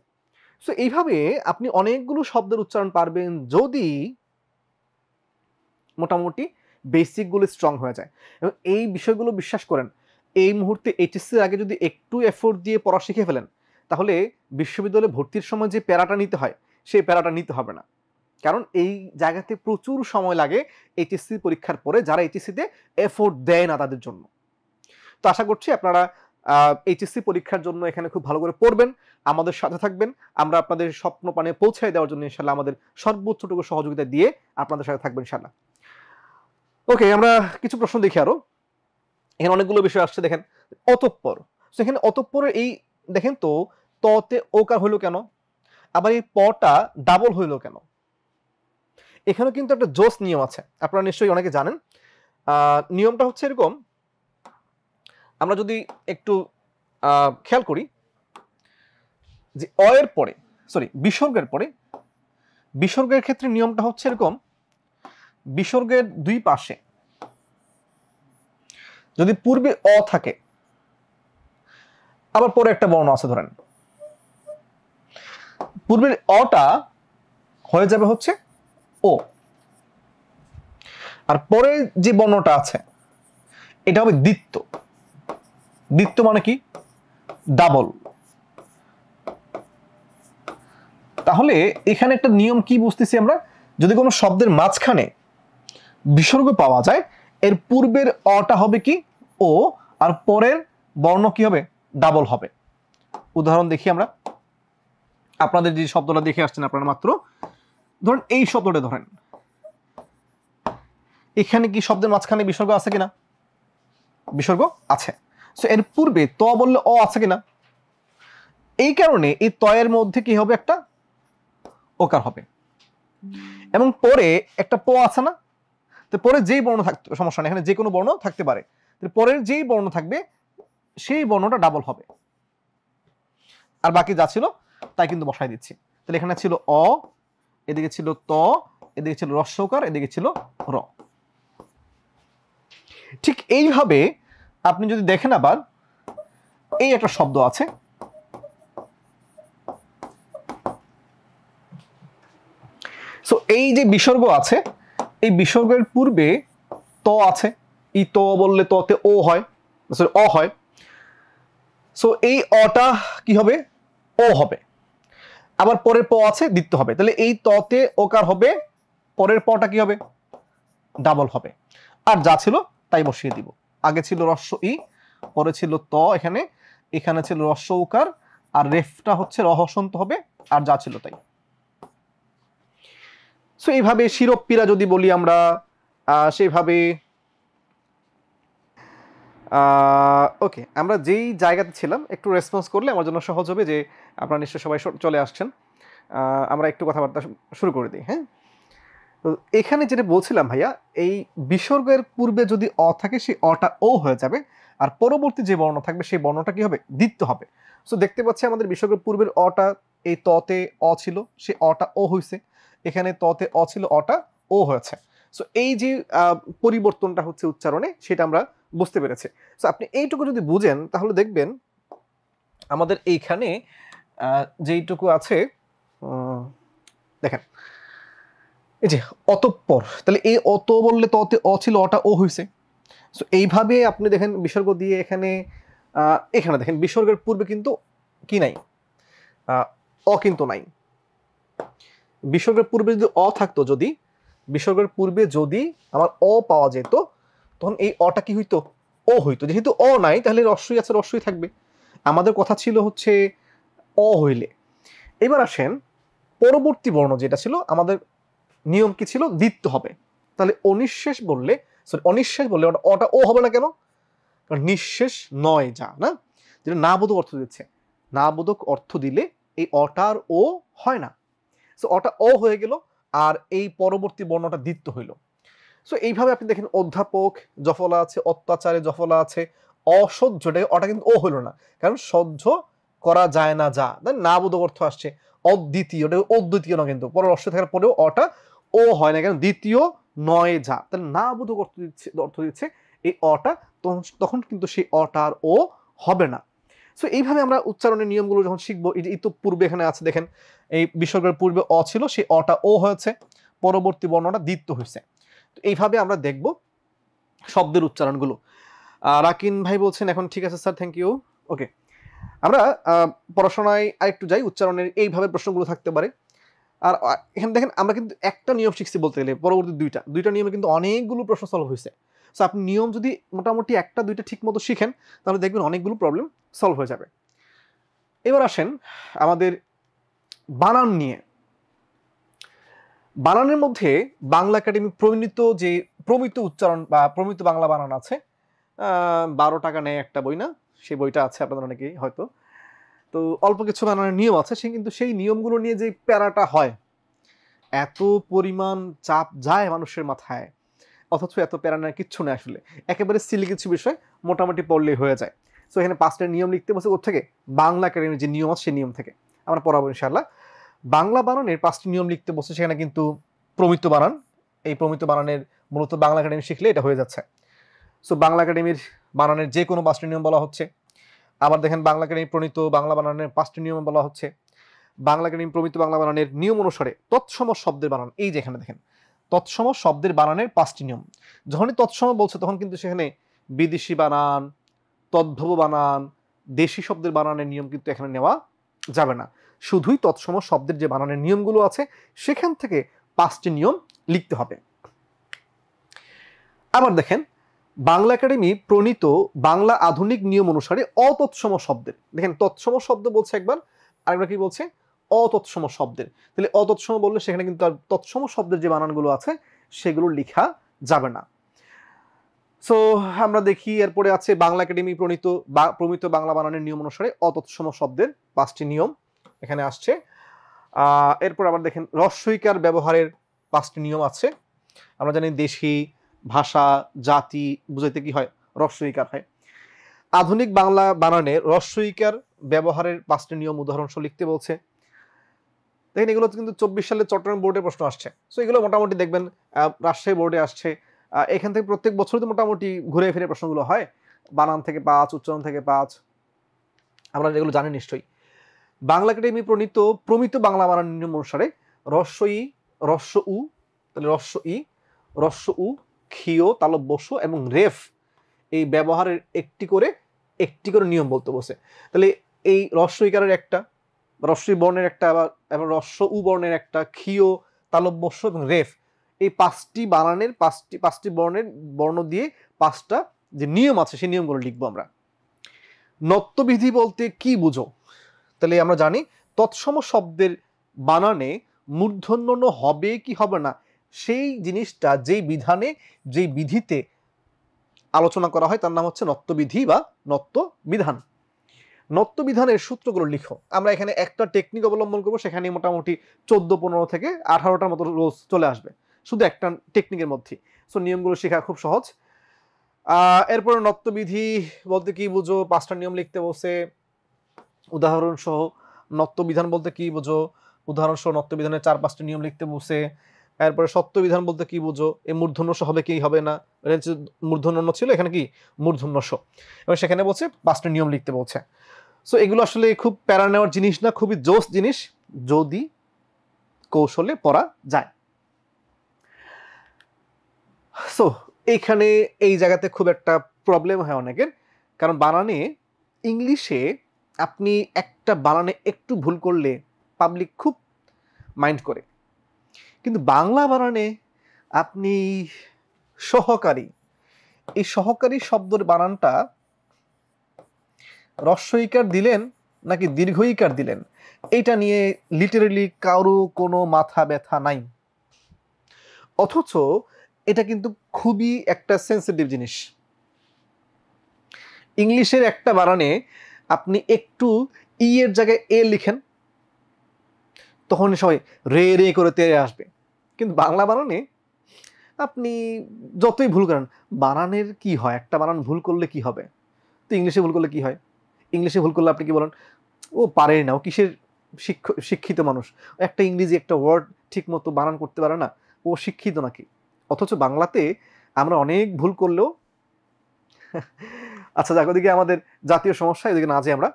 সো এইভাবে আপনি অনেকগুলো শব্দের উচ্চারণ পারবেন যদি মোটামুটি বেসিকগুলো স্ট্রং হয়ে যায়। এবং এই বিষয়গুলো বিশ্বাস করেন, এই মুহূর্তে এইচএসসির আগে যদি একটু এফোর্ট দিয়ে পড়া শিখে ফেলেন, তাহলে বিশ্ববিদ্যালয়ে ভর্তির সময় যে প্যারাটা নিতে হয় সেই প্যারাটা নিতে হবে না। কারণ এই জায়গাতে প্রচুর সময় লাগে এইচএসসি পরীক্ষার পরে, যারা এইচএসসিতে এফোর্ট দেয় না তাদের জন্য। তো আশা করছি আপনারা এইচএসসি পরীক্ষার জন্য এখানে খুব ভালো করে পড়বেন, আমাদের সাথে থাকবেন। আমরা আপনাদের স্বপ্ন পানে পৌঁছায় দেওয়ার জন্য ইনশাল্লাহ আমাদের সর্বোচ্চটুকু সহযোগিতা দিয়ে আপনাদের সাথে থাকবেন ইনশাল্লাহ। ওকে, আমরা কিছু প্রশ্ন দেখি আরো। এখানে অনেকগুলো বিষয় আসছে, দেখেন অতঃপর। সেখানে অতঃপরের এই দেখেন তো, ততে ওকার হইলো কেন, আবার এই পটা ডাবল হইলো কেন? এখানে কিন্তু একটা জোস নিয়ম আছে, আপনারা নিশ্চয়ই অনেকে জানেন। নিয়মটা হচ্ছে এরকম, আমরা যদি একটু খেয়াল করি যে অয়ের পরে, সরি বিসর্গের পরে, বিসর্গের ক্ষেত্রে নিয়মটা হচ্ছে এরকম, বিসর্গের দুই পাশে যদি পূর্বে অ থাকে, আবার পরে একটা বর্ণ আছে, ধরেন পূর্বের অটা হয়ে যাবে হচ্ছে ও, আর পরে যে বর্ণটা আছে এটা হবে দ্বিত্ব। দ্বিত্ব মানে কি? ডাবল। তাহলে এখানে একটা নিয়ম কি বুঝতেছি আমরা, যদি কোনো শব্দের মাঝখানে বিসর্গ পাওয়া যায়, এর পূর্বের অটা হবে কি? ও, আর পরের বর্ণ কি হবে? ডাবল হবে। উদাহরণ দেখি আমরা, আপনাদের যে শব্দটা দেখে আসছেন আপনারা মাত্র, ধরেন এই শব্দটা ধরেন, এখানে কি শব্দের মাঝখানে বিসর্গ আছে কিনা? বিসর্গ আছে। সো এর পূর্বে ত বললে অ আছে কিনা? এই কারণে এই তয়ের মধ্যে কি হবে? একটা ওকার হবে। এবং পরে একটা প আছে না, তো পরে যেই বর্ণ থাকতে সমস্যা নেই, এখানে যে কোনো বর্ণ থাকতে পারে, পরের যেই বর্ণ থাকবে সেই বর্ণটা ডাবল হবে। আর বাকি যা ছিল তাই কিন্তু বসাই দিচ্ছি। তাহলে এখানে ছিল অ, এদিকে ছিল ত, এদিকে ছিল রস্যকার, এদিকে ছিল র। ঠিক এইভাবে আপনি যদি দেখেন, আবার এই একটা শব্দ আছে, সো এই যে বিসর্গ আছে, এই বিসর্গের পূর্বে ত আছে, ই ত বললে ততে ও হয়, সরি অ হয়। সো এই অটা কি হবে? ও হবে। আবার পরের প আছে, দ্বিত্ব হবে। তাহলে এই ততে ওকার হবে, পরের পটা কি হবে? ডাবল হবে। আর যা ছিল তাই বসিয়ে দিব। আগে ছিল রস্য ই, পরে ছিল ত, এখানে এখানে ছিল রস্য উকার, আর রেফটা হচ্ছে রহসন্ত হবে, আর যা ছিল তাই। সো এইভাবে শিরোপ্পীরা যদি বলি আমরা, সেইভাবে ওকে, আমরা যেই জায়গাতে ছিলাম একটু রেসপন্স করলে আমার জন্য সহজ হবে, যে আপনারা নিশ্চয়ই সবাই চলে আসছেন। আমরা একটু কথাবার্তা শুরু করে দিই। হ্যাঁ, তো এখানে যেটা বলছিলাম ভাইয়া, এই বিসর্গের পূর্বে যদি অ থাকে সেই অটা ও হয়ে যাবে, আর পরবর্তী যে বর্ণ থাকবে সেই বর্ণটা কি হবে? দ্বিত্ব হবে। সো দেখতে পাচ্ছি আমাদের বিসর্গের পূর্বের অটা, এই ততে অ ছিল, সে অটা ও হয়েছে, এখানে ততে অ ছিল, অটা ও হয়েছে। সো এই যে পরিবর্তনটা হচ্ছে উচ্চারণে, সেটা আমরা বুঝতে পেরেছি। সো আপনি এইটুকু যদি বুঝেন তাহলে দেখবেন আমাদের এইখানে যেইটুকু আছে, দেখেন এই যে অতঃপর, তাহলে এই অত বললে ততে অ ছিল, অটা ও হয়েছে। সো এইভাবে আপনি দেখেন বিসর্গ দিয়ে এখানে এখানে দেখেন বিসর্গের পূর্বে কিন্তু কি নাই? অ কিন্তু নাই। বিসর্গের পূর্বে যদি অ থাকতো, যদি বিসর্গের পূর্বে যদি আমার অ পাওয়া যেত, তখন এই অটা কি হইতো? ও হইতো। যেহেতু অ নাই তাহলে রস্যই আছে, রস্যই থাকবে। আমাদের কথা ছিল হচ্ছে অ হইলে। এবার আসেন পরবর্তী বর্ণ যেটা ছিল, আমাদের নিয়ম কি ছিল? দ্বিত্ব হবে। তাহলে অনিঃশেষ বললে, সরি অনিঃশেষ বললে অটা ও হবে না কেন? কারণ নিঃশেষ নয় যা, না, যেটা না বোধক অর্থ দিচ্ছে। না বোধক অর্থ দিলে এই অটার ও হয় না। সো অটা ও হয়ে গেল, আর এই পরবর্তী বর্ণটা দ্বিত্ব হইল। সো এইভাবে আপনি দেখেন অধ্যাপক জফলা আছে, অত্যাচারে জফলা আছে, অসহ্যটা অটা কিন্তু ও হইল না, কারণ সহ্য করা যায় না যা, না বোধক অর্থ আসছে। অদ্বিতীয়, ওটা অদ্বিতীয় না, কিন্তু পরে অশ্ব থাকার পরেও অটা ও হয় না, কারণ দ্বিতীয় নয় যা, তাহলে না বোধক অর্থ দিচ্ছে এই অটা, তখন কিন্তু সেই অটার ও হবে না। সো এইভাবে আমরা উচ্চারণের নিয়মগুলো যখন শিখবো, এই যে ইতো পূর্বে এখানে আছে দেখেন, এই বিসর্গের পূর্বে অ ছিল, সেই অটা ও হয়েছে, পরবর্তী বর্ণটা দ্বিত্ব হয়েছে। তো এইভাবে আমরা দেখব শব্দের উচ্চারণগুলো। রাকিন ভাই বলছেন এখন ঠিক আছে স্যার, থ্যাংক ইউ। ওকে, আমরা পড়াশোনায় আরেকটু যাই। উচ্চারণের এইভাবে প্রশ্নগুলো থাকতে পারে। আর এখানে দেখেন আমরা কিন্তু একটা নিয়ম শিখছি বলতে গেলে, পরবর্তী দুইটা নিয়মে কিন্তু অনেকগুলো প্রশ্ন সলভ হয়েছে। সো আপনি নিয়ম যদি মোটামুটি একটা দুইটা ঠিক মতো শিখেন, তাহলে দেখবেন অনেকগুলো প্রবলেম সলভ হয়ে যাবে। এবার আসেন আমাদের বানান নিয়ে। বানানের মধ্যে বাংলা একাডেমি প্রমিত উচ্চারণ বা প্রমিত বাংলা বানান আছে, 12 টাকা নেয় একটা বই, না, সেই বইটা আছে আপনাদের অনেকেই হয়তো। তো অল্প কিছু বানানের নিয়ম আছে, কিন্তু সেই নিয়মগুলো নিয়ে যে প্যারাটা হয়, এত পরিমাণ চাপ যায় মানুষের মাথায়, অথচ এত প্যারা নেওয়ার কিচ্ছু নেই আসলে, একেবারে সিলি কিছু বিষয় মোটামুটি পড়লেই হয়ে যায়। সো এখানে 5টা নিয়ম লিখতে বসে থেকে বাংলা একাডেমির যে নিয়ম আছে সেই নিয়ম থেকে আমরা পড়াবো ইনশাআল্লাহ। বাংলা বানানের 5টি নিয়ম লিখতে বসে, সেখানে কিন্তু প্রমিত বানান, এই প্রমিত বানানের মূলত বাংলা একাডেমি শিখলে এটা হয়ে যাচ্ছে। সো বাংলা একাডেমির বানানের যে কোনো 5টি নিয়ম বলা হচ্ছে। আবার দেখেন বাংলা একাডেমি প্রণীত বাংলা বানানের 5টি নিয়ম বলা হচ্ছে। বাংলা একাডেমি প্রমিত বাংলা বানানের নিয়ম অনুসারে তৎসম শব্দের বানান, এই যেখানে দেখেন তৎসম শব্দের বানানের 5টি নিয়ম। যখনই তৎসম বলছে তখন কিন্তু সেখানে বিদেশি বানান, তদ্ভব বানান, দেশি শব্দের বানানের নিয়ম কিন্তু এখানে নেওয়া যাবে না। শুধুই তৎসম শব্দের যে বানানের নিয়মগুলো আছে সেখান থেকে 5টি নিয়ম লিখতে হবে। আবার দেখেন বাংলা একাডেমি প্রণীত বাংলা আধুনিক নিয়ম অনুসারে অতৎসম শব্দের, দেখেন তৎসম শব্দ বলছে একবার, আরেকবার কি বলছে? অতৎসম শব্দের। তাহলে অতৎসম বললে সেখানে কিন্তু আর তৎসম শব্দের যে বানানগুলো আছে সেগুলো লেখা যাবে না। সো আমরা দেখি এরপরে আছে বাংলা একাডেমি প্রমিত বাংলা বানানের নিয়ম অনুসারে অতৎসম শব্দের 5টি নিয়ম এখানে আসছে। এরপর আবার দেখেন রস্বইকার ব্যবহারের 5টি নিয়ম আছে। আমরা জানি দেশি, ভাষা, জাতি বুঝাইতে কি হয়? রস্বইকার হয়। আধুনিক বাংলা বানানে রস্বইকার ব্যবহারের 5টি নিয়ম উদাহরণসহ লিখতে বলছে। দেখেন এগুলো কিন্তু 24 সালে চট্টগ্রাম বোর্ডে প্রশ্ন আসছে। সো এগুলো মোটামুটি দেখবেন রাজশাহী বোর্ডে আসছে। এখান থেকে প্রত্যেক বছর তো মোটামুটি ঘুরে ফিরে প্রশ্নগুলো হয়, বানান থেকে 5, উচ্চারণ থেকে 5, আমরা এগুলো জানি নিশ্চয়ই। বাংলা একাডেমি প্রমিত বাংলা বানান নিয়ম অনুসারে রস্বই, রস্ব উ, তাহলে রস্ব উ, ক্ষীয়, তালব বস্য এবং রেফ এই ব্যবহারের একটি করে নিয়ম বলতে বসে। তাহলে এই রস্বইকারের একটা, রস্বই বর্ণের একটা, আবার রস্ব উ বর্ণের একটা, ক্ষীয়, তালব বস্য এবং রেফ, এই 5টি বানানের 5টি বর্ণ দিয়ে 5টা যে নিয়ম আছে সেই নিয়মগুলো লিখবো আমরা। নত্যবিধি বলতে কি বুঝো? তাহলে আমরা জানি তৎসম শব্দের বানানে মূর্ধন্য ণ হবে কি হবে না, সেই জিনিসটা যেই বিধানে, যেই বিধিতে আলোচনা করা হয় তার নাম হচ্ছে নত্যবিধি বা নত্যবিধান। নত্যবিধানের সূত্রগুলো লিখো। আমরা এখানে একটা টেকনিক অবলম্বন করবো, সেখানে মোটামুটি 14-15 থেকে 18টার মতো রোজ চলে আসবে শুধু একটা টেকনিকের মধ্যে। সো নিয়মগুলো শেখা খুব সহজ। এরপরে নত্যবিধি বলতে কি বুঝো 5টা নিয়ম লিখতে বসে, উদাহরণ সহ। নত্যবিধান বলতে কি বুঝো, উদাহরণ সহ নত্যবিধানের 4-5টি নিয়ম লিখতে বসে। এরপরে সত্যবিধান বলতে কি বুঝো, এই মূর্ধন্য স হবে কি হবে না, মূর্ধন্য ছিল এখানে কি মূর্ধন্য স, এবং সেখানে বলছে 5টি নিয়ম লিখতে বলছে। সো এগুলো আসলে খুব প্যারা নেওয়ার জিনিস না, খুবই জোস জিনিস যদি কৌশলে পড়া যায়। সো এইখানে এই জায়গাতে খুব একটা প্রবলেম হয় অনেকের, কারণ বানানে ইংলিশে আপনি একটা বানানে একটু ভুল করলে পাবলিক খুব মাইন্ড করে, কিন্তু বাংলা বানানে আপনি সহকারী, এই সহকারী শব্দের বানানটা হ্রস্বইকার দিলেন নাকি দীর্ঘইকার দিলেন, এটা নিয়ে লিটারেলি কারো কোনো মাথা ব্যথা নাই। অথচ এটা কিন্তু খুবই একটা সেন্সিটিভ জিনিস। ইংলিশের একটা বানানে আপনি একটু ই এর জায়গায় এ লিখেন, তখন সবাই রে রে করে তেরে আসবে। কিন্তু বাংলা বানানে আপনি যতই ভুল করেন, বানানের কি হয়, একটা বানান ভুল করলে কি হবে, তো ইংলিশে ভুল করলে কি হয়? ইংলিশে ভুল করলে আপনি কি বলেন, ও পারেই না, ও কিসের শিক্ষিত মানুষ, একটা ইংরেজি একটা ওয়ার্ড ঠিক মতো বানান করতে পারে না, ও শিক্ষিত নাকি? অথচ বাংলাতে আমরা অনেক ভুল করলেও আচ্ছা যাক, ওদিকে আমাদের জাতীয় সমস্যা, এদিকে না যে আমরা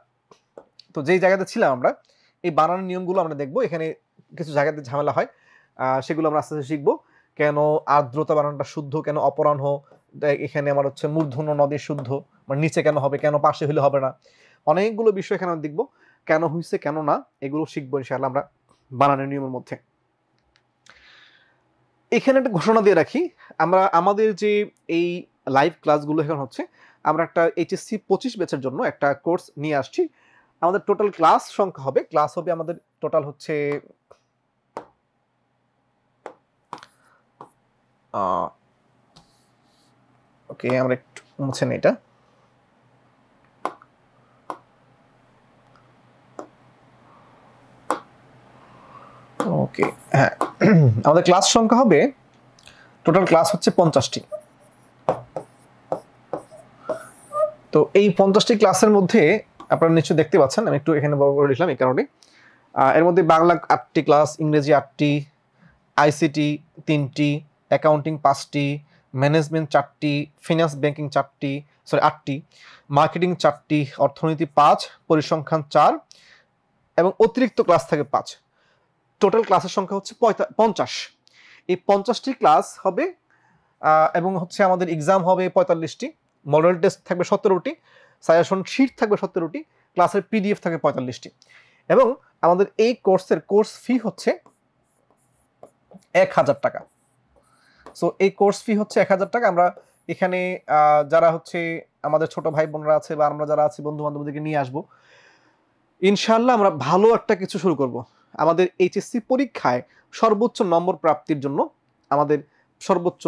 তো যেই জায়গাতে ছিলাম আমরা এই বানানের নিয়মগুলো আমরা দেখবো। এখানে কিছু জায়গাতে ঝামেলা হয়, সেগুলো আমরা আস্তে আস্তে শিখবো। কেন আর্দ্রতা বানানটা শুদ্ধ, কেন অপরাহ্ন এখানে আমার হচ্ছে মূর্ধন্য নদী শুদ্ধ, মানে নিচে কেন হবে, কেন পাশে হলে হবে না, অনেকগুলো বিষয় এখানে আমরা দেখবো, কেন হয়েছে কেন না, এগুলো শিখবো ইনশাআল্লাহ আমরা বানানের নিয়মের মধ্যে। এখানে একটা ঘোষণা দিয়ে রাখি, আমরা আমাদের যে এই লাইভ ক্লাসগুলো এখন হচ্ছে, আমরা একটা এইচএসসি 25 ব্যাচের জন্য একটা কোর্স নিয়ে আসছি। আমাদের টোটাল ক্লাস সংখ্যা হবে, ক্লাস হবে আমাদের টোটাল হচ্ছে ওকে আমরা একটু মুছে নেই এটা, ওকে হ্যাঁ আমাদের ক্লাস সংখ্যা হবে, টোটাল ক্লাস হচ্ছে 50টি। তো এই 50টি ক্লাসের মধ্যে আপনারা নিশ্চয়ই দেখতে পাচ্ছেন, আমি একটু এখানে বড় করে লিখলাম এই কারণে, এর মধ্যে বাংলা 8টি ক্লাস, ইংরেজি 8টি, আইসিটি 3টি, অ্যাকাউন্টিং 5টি, ম্যানেজমেন্ট 4টি, ফিনান্স ব্যাংকিং 8টি, মার্কেটিং 4টি, অর্থনীতি 5, পরিসংখ্যান 4 এবং অতিরিক্ত ক্লাস থাকে 5। টোটাল ক্লাসের সংখ্যা হচ্ছে 50। এই 50টি ক্লাস হবে এবং হচ্ছে আমাদের এক্সাম হবে 45টি, মডেল টেস্ট থাকবে 17টি, সাজেশন শিট থাকবে 17টি, ক্লাসের পিডিএফ থাকবে 45টি। এবং আমাদের এই কোর্সের কোর্স ফি হচ্ছে 1000 টাকা। সো এই কোর্স ফি হচ্ছে 1000 টাকা। আমরা এখানে যারা হচ্ছে আমাদের ছোট ভাই বোনরা আছে বা আমরা যারা আছি বন্ধু বান্ধবদেরকে নিয়ে আসবো, ইনশাআল্লাহ আমরা ভালো একটা কিছু শুরু করব। আমাদের এইচএসসি পরীক্ষায় সর্বোচ্চ নম্বর প্রাপ্তির জন্য আমাদের সর্বোচ্চ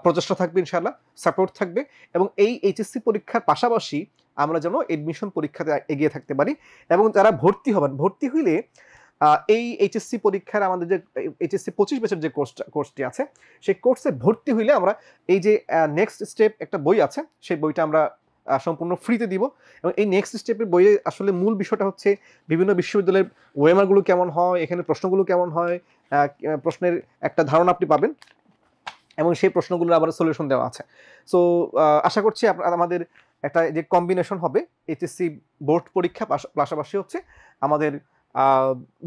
প্রচেষ্টা থাকবে, ইনশাআল্লাহ সাপোর্ট থাকবে, এবং এই এইচএসসি পরীক্ষার পাশাপাশি আমরা যেন এডমিশন পরীক্ষাতে এগিয়ে থাকতে পারি। এবং যারা ভর্তি হবেন, ভর্তি হইলে এই এইচএসসি পরীক্ষার আমাদের যে এইচএসসি 25 ব্যাচের যে কোর্সটি আছে, সেই কোর্সে ভর্তি হইলে আমরা এই যে নেক্সট স্টেপ একটা বই আছে, সেই বইটা আমরা সম্পূর্ণ ফ্রিতে দিব। এবং এই নেক্সট স্টেপের বইয়ে আসলে মূল বিষয়টা হচ্ছে বিভিন্ন বিশ্ববিদ্যালয়ের ওয়েমারগুলো কেমন হয়, এখানে প্রশ্নগুলো কেমন হয়, প্রশ্নের একটা ধারণা আপনি পাবেন এবং সেই প্রশ্নগুলোর আবার সলিউশন দেওয়া আছে। সো আশা করছি আমাদের একটা যে কম্বিনেশন হবে এইচএসসি বোর্ড পরীক্ষা পাশাপাশি হচ্ছে আমাদের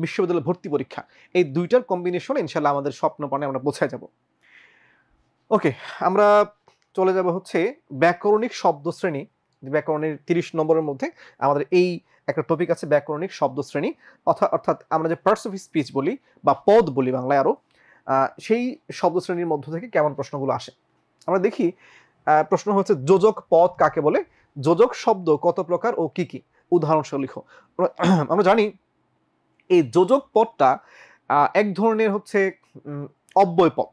বিশ্ববিদ্যালয় ভর্তি পরীক্ষা, এই দুইটার কম্বিনেশনে ইনশাল্লাহ আমাদের স্বপ্নপানে আমরা পৌঁছায় যাব। ওকে, আমরা চলে যাব হচ্ছে ব্যাকরণিক শব্দ শ্রেণী। ব্যাকরণের 30 নম্বরের মধ্যে আমাদের এই একটা টপিক আছে, ব্যাকরণিক শব্দ শ্রেণী, অর্থাৎ আমরা যে পার্টস অফ স্পিচ বলি বা পদ বলি বাংলায় আরো, সেই শব্দ শ্রেণীর মধ্য থেকে কেমন প্রশ্নগুলো আসে আমরা দেখি। প্রশ্ন হচ্ছে যোজক পদ কাকে বলে, যোজক শব্দ কত প্রকার ও কি কি, উদাহরণসহ লিখো। আমরা জানি এই যোজক পদটা এক ধরনের হচ্ছে অব্যয় পদ।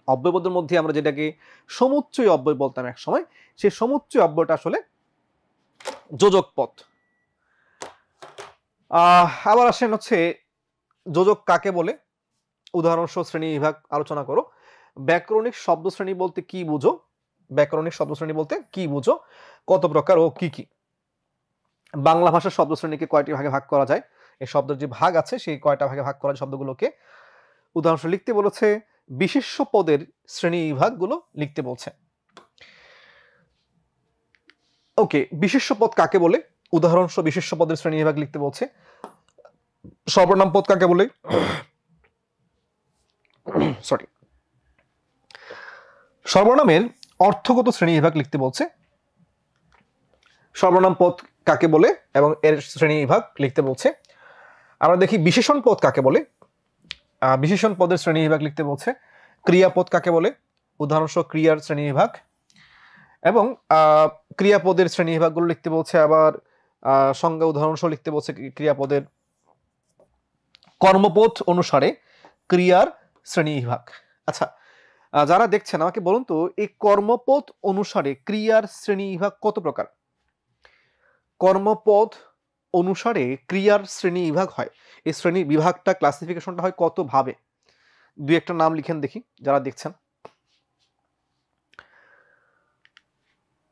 অব্যয় পদের মধ্যে আমরা যেটাকে সমুচ্চয় অব্যয় বলতাম এক সময়, সেই সমুচ্চয় অব্যয়টা আসলে যোজক পদ। আবার আসেন হচ্ছে যোজক কাকে বলে, উদাহরণসহ শ্রেণী বিভাগ আলোচনা করো। ব্যাকরণিক শব্দ শ্রেণী বলতে কি বুঝো, ব্যাকরণিক শব্দ শ্রেণী বলতে কি বুঝো, কত প্রকার ও কি কি। বাংলা ভাষার শব্দ শ্রেণীকে কয়টি ভাগে ভাগ করা যায়, এই শব্দের যে ভাগ আছে সেই কয়টা ভাগে ভাগ করা যায় শব্দগুলোকে, উদাহরণস্বরূপ লিখতে বলেছে। বিশেষ্য পদের শ্রেণী বিভাগগুলো লিখতে বলছে। ওকে, বিশেষ্য পদ কাকে বলে, উদাহরণস্বরূপ বিশেষ্য পদের শ্রেণী বিভাগ লিখতে বলছে। সর্বনাম পদ কাকে বলে, সরি, সর্বনামের অর্থগত শ্রেণী বিভাগ লিখতে বলছে। সর্বনাম পদ কাকে বলে এবং এর শ্রেণী বিভাগ লিখতে বলছে। আমরা দেখি বিশেষণ পদ কাকে বলে। বিশেষণ পদের শ্রেণী বিভাগ লিখতে বলছে। ক্রিয়াপদ কাকে বলে, উদাহরণস্বরূপ ক্রিয়ার শ্রেণী বিভাগ, এবং ক্রিয়াপদের শ্রেণী বিভাগগুলো লিখতে বলছে। আবার সংজ্ঞা উদাহরণস্বরূপ লিখতে বলছে ক্রিয়াপদের। কর্মপদ অনুসারে ক্রিয়ার শ্রেণী বিভাগ। আচ্ছা, যারা দেখছেন আমাকে বলুন তো, এই কর্মপদ অনুসারে ক্রিয়ার শ্রেণী বিভাগ কত প্রকার? কর্মপদ অনুসারে ক্রিয়ার শ্রেণী বিভাগ হয়, এই শ্রেণী বিভাগটা ক্লাসিফিকেশনটা হয় কত ভাবে? দুই একটা নাম লিখেন দেখি যারা দেখছেন।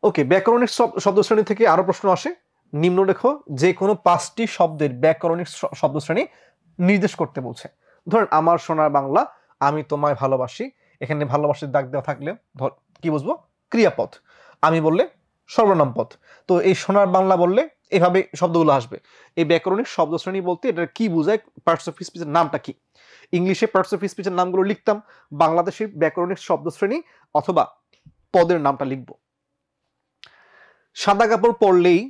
ওকে, ব্যাকরণিক শব্দ শ্রেণী থেকে আরো প্রশ্ন আসে। নিম্নরেখ যে কোনো 5টি শব্দের ব্যাকরণিক শব্দ শ্রেণী নির্দেশ করতে বলছে। ধরেন আমার সোনার বাংলা, আমি তোমায় ভালোবাসি, এখানে ভালোবাসির দাগ দেওয়া থাকলে কি বুঝবো? ক্রিয়াপদ। আমি বললে সর্বনাম পদ। তো এই সোনার বাংলা বললে এভাবে শব্দগুলো আসবে। এই ব্যাকরণিক শব্দ শ্রেণী বলতে এটা কি বোঝায়, পার্টস অফ স্পিচের নামটা কি? ইংলিশে পার্টস অফ স্পিচের নামগুলো লিখতাম, বাংলাদেশে ব্যাকরণিক শব্দ শ্রেণী অথবা পদের নামটা লিখবো। সাদা কাপড় পরলেই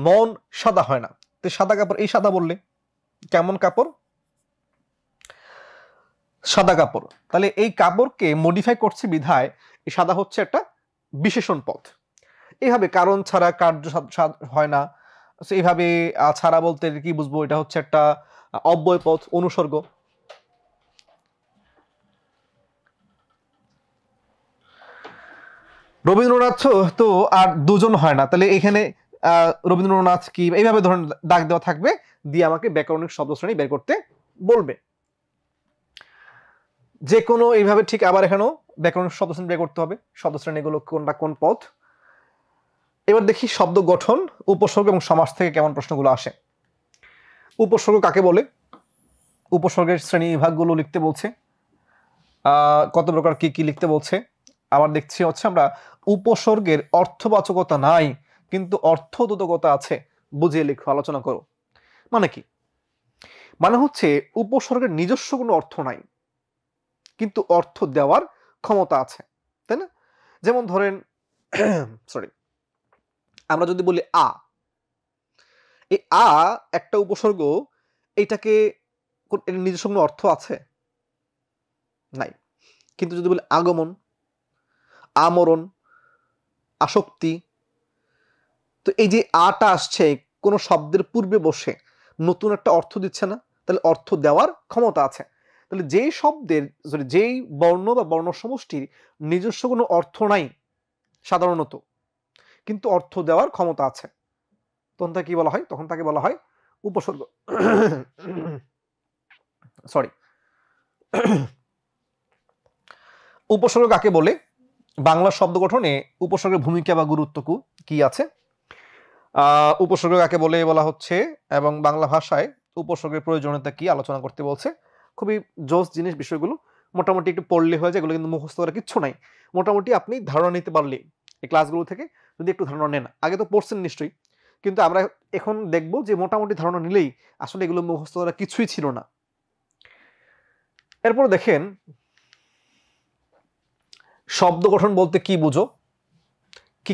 মন সাদা হয় না, তো সাদা কাপড়, এই সাদা বললে কেমন কাপড়? সাদা কাপড়। তাহলে এই কাপড়কে মডিফাই করছে বিধায় এই সাদা হচ্ছে একটা বিশেষণ পদ। এইভাবে কারণ ছাড়া কার্য হয় না, এইভাবে ছাড়া বলতে কি বুঝবো? এটা হচ্ছে একটা অব্যয় পদ, অনুসর্গ। রবীন্দ্রনাথ তো আর দুজন হয় না, তাহলে এখানে রবীন্দ্রনাথ কি, এইভাবে ধরুন দাগ দেওয়া থাকবে, দিয়ে আমাকে ব্যাকরণিক শব্দ শ্রেণী বের করতে বলবে। যে কোনো এইভাবে ঠিক আবার এখানেও ব্যাকরণিক শব্দ শ্রেণী বের করতে হবে, শব্দ শ্রেণীগুলো কোনটা কোন পদ। এবার দেখি শব্দ গঠন, উপসর্গ এবং সমাস থেকে কেমন প্রশ্নগুলো আসে। উপসর্গ কাকে বলে? উপসর্গের শ্রেণী বিভাগগুলো লিখতে বলছে। কত প্রকার কি কি লিখতে বলছে। আবার দেখছি হচ্ছে আমরা উপসর্গের অর্থবাচকতা নাই কিন্তু অর্থবোধকতা আছে, বুঝিয়ে লিখো, আলোচনা করো। মানে কি? মানে হচ্ছে উপসর্গের নিজস্ব কোনো অর্থ নাই কিন্তু অর্থ দেওয়ার ক্ষমতা আছে, তাই না? যেমন ধরেন সরি, আমরা যদি বলি আ, এই আ একটা উপসর্গ, এটাকে এর নিজস্ব কোনো অর্থ আছে? নাই। কিন্তু যদি বলি আগমন, আমরণ, আসক্তি, তো এই যে আটা আসছে কোনো শব্দের পূর্বে বসে নতুন একটা অর্থ দিচ্ছে না? তাহলে অর্থ দেওয়ার ক্ষমতা আছে। তাহলে যেই শব্দের যেই বর্ণ বা বর্ণ সমষ্টির নিজস্ব কোনো অর্থ নাই সাধারণত, কিন্তু অর্থ দেওয়ার ক্ষমতা আছে, তখন তাকে কি বলা হয়? তখন তাকে বলা হয় উপসর্গ। সরি, উপসর্গ কাকে বলে? বাংলা শব্দ গঠনে উপসর্গের ভূমিকা বা গুরুত্ব কি আছে? উপসর্গ কাকে বলে বলা হচ্ছে এবং বাংলা ভাষায় উপসর্গের প্রয়োজনীয়তা কি আলোচনা করতে বলছে। খুবই জোস জিনিস, বিষয়গুলো মোটামুটি একটু পড়লে হয়ে যায়, এগুলো কিন্তু মুখস্থ করা কিচ্ছু নাই। মোটামুটি আপনি ধারণা নিতে পারলে এই ক্লাসগুলো থেকে যদি একটু ধারণা নেন, আগে তো পড়ছেন নিশ্চয়ই, কিন্তু আমরা এখন দেখব যে মোটামুটি ধারণা নিলেই আসলে এগুলো মুখস্থ করা কিছুই ছিল না। এরপর দেখেন শব্দ গঠন বলতে কি বুঝো, কি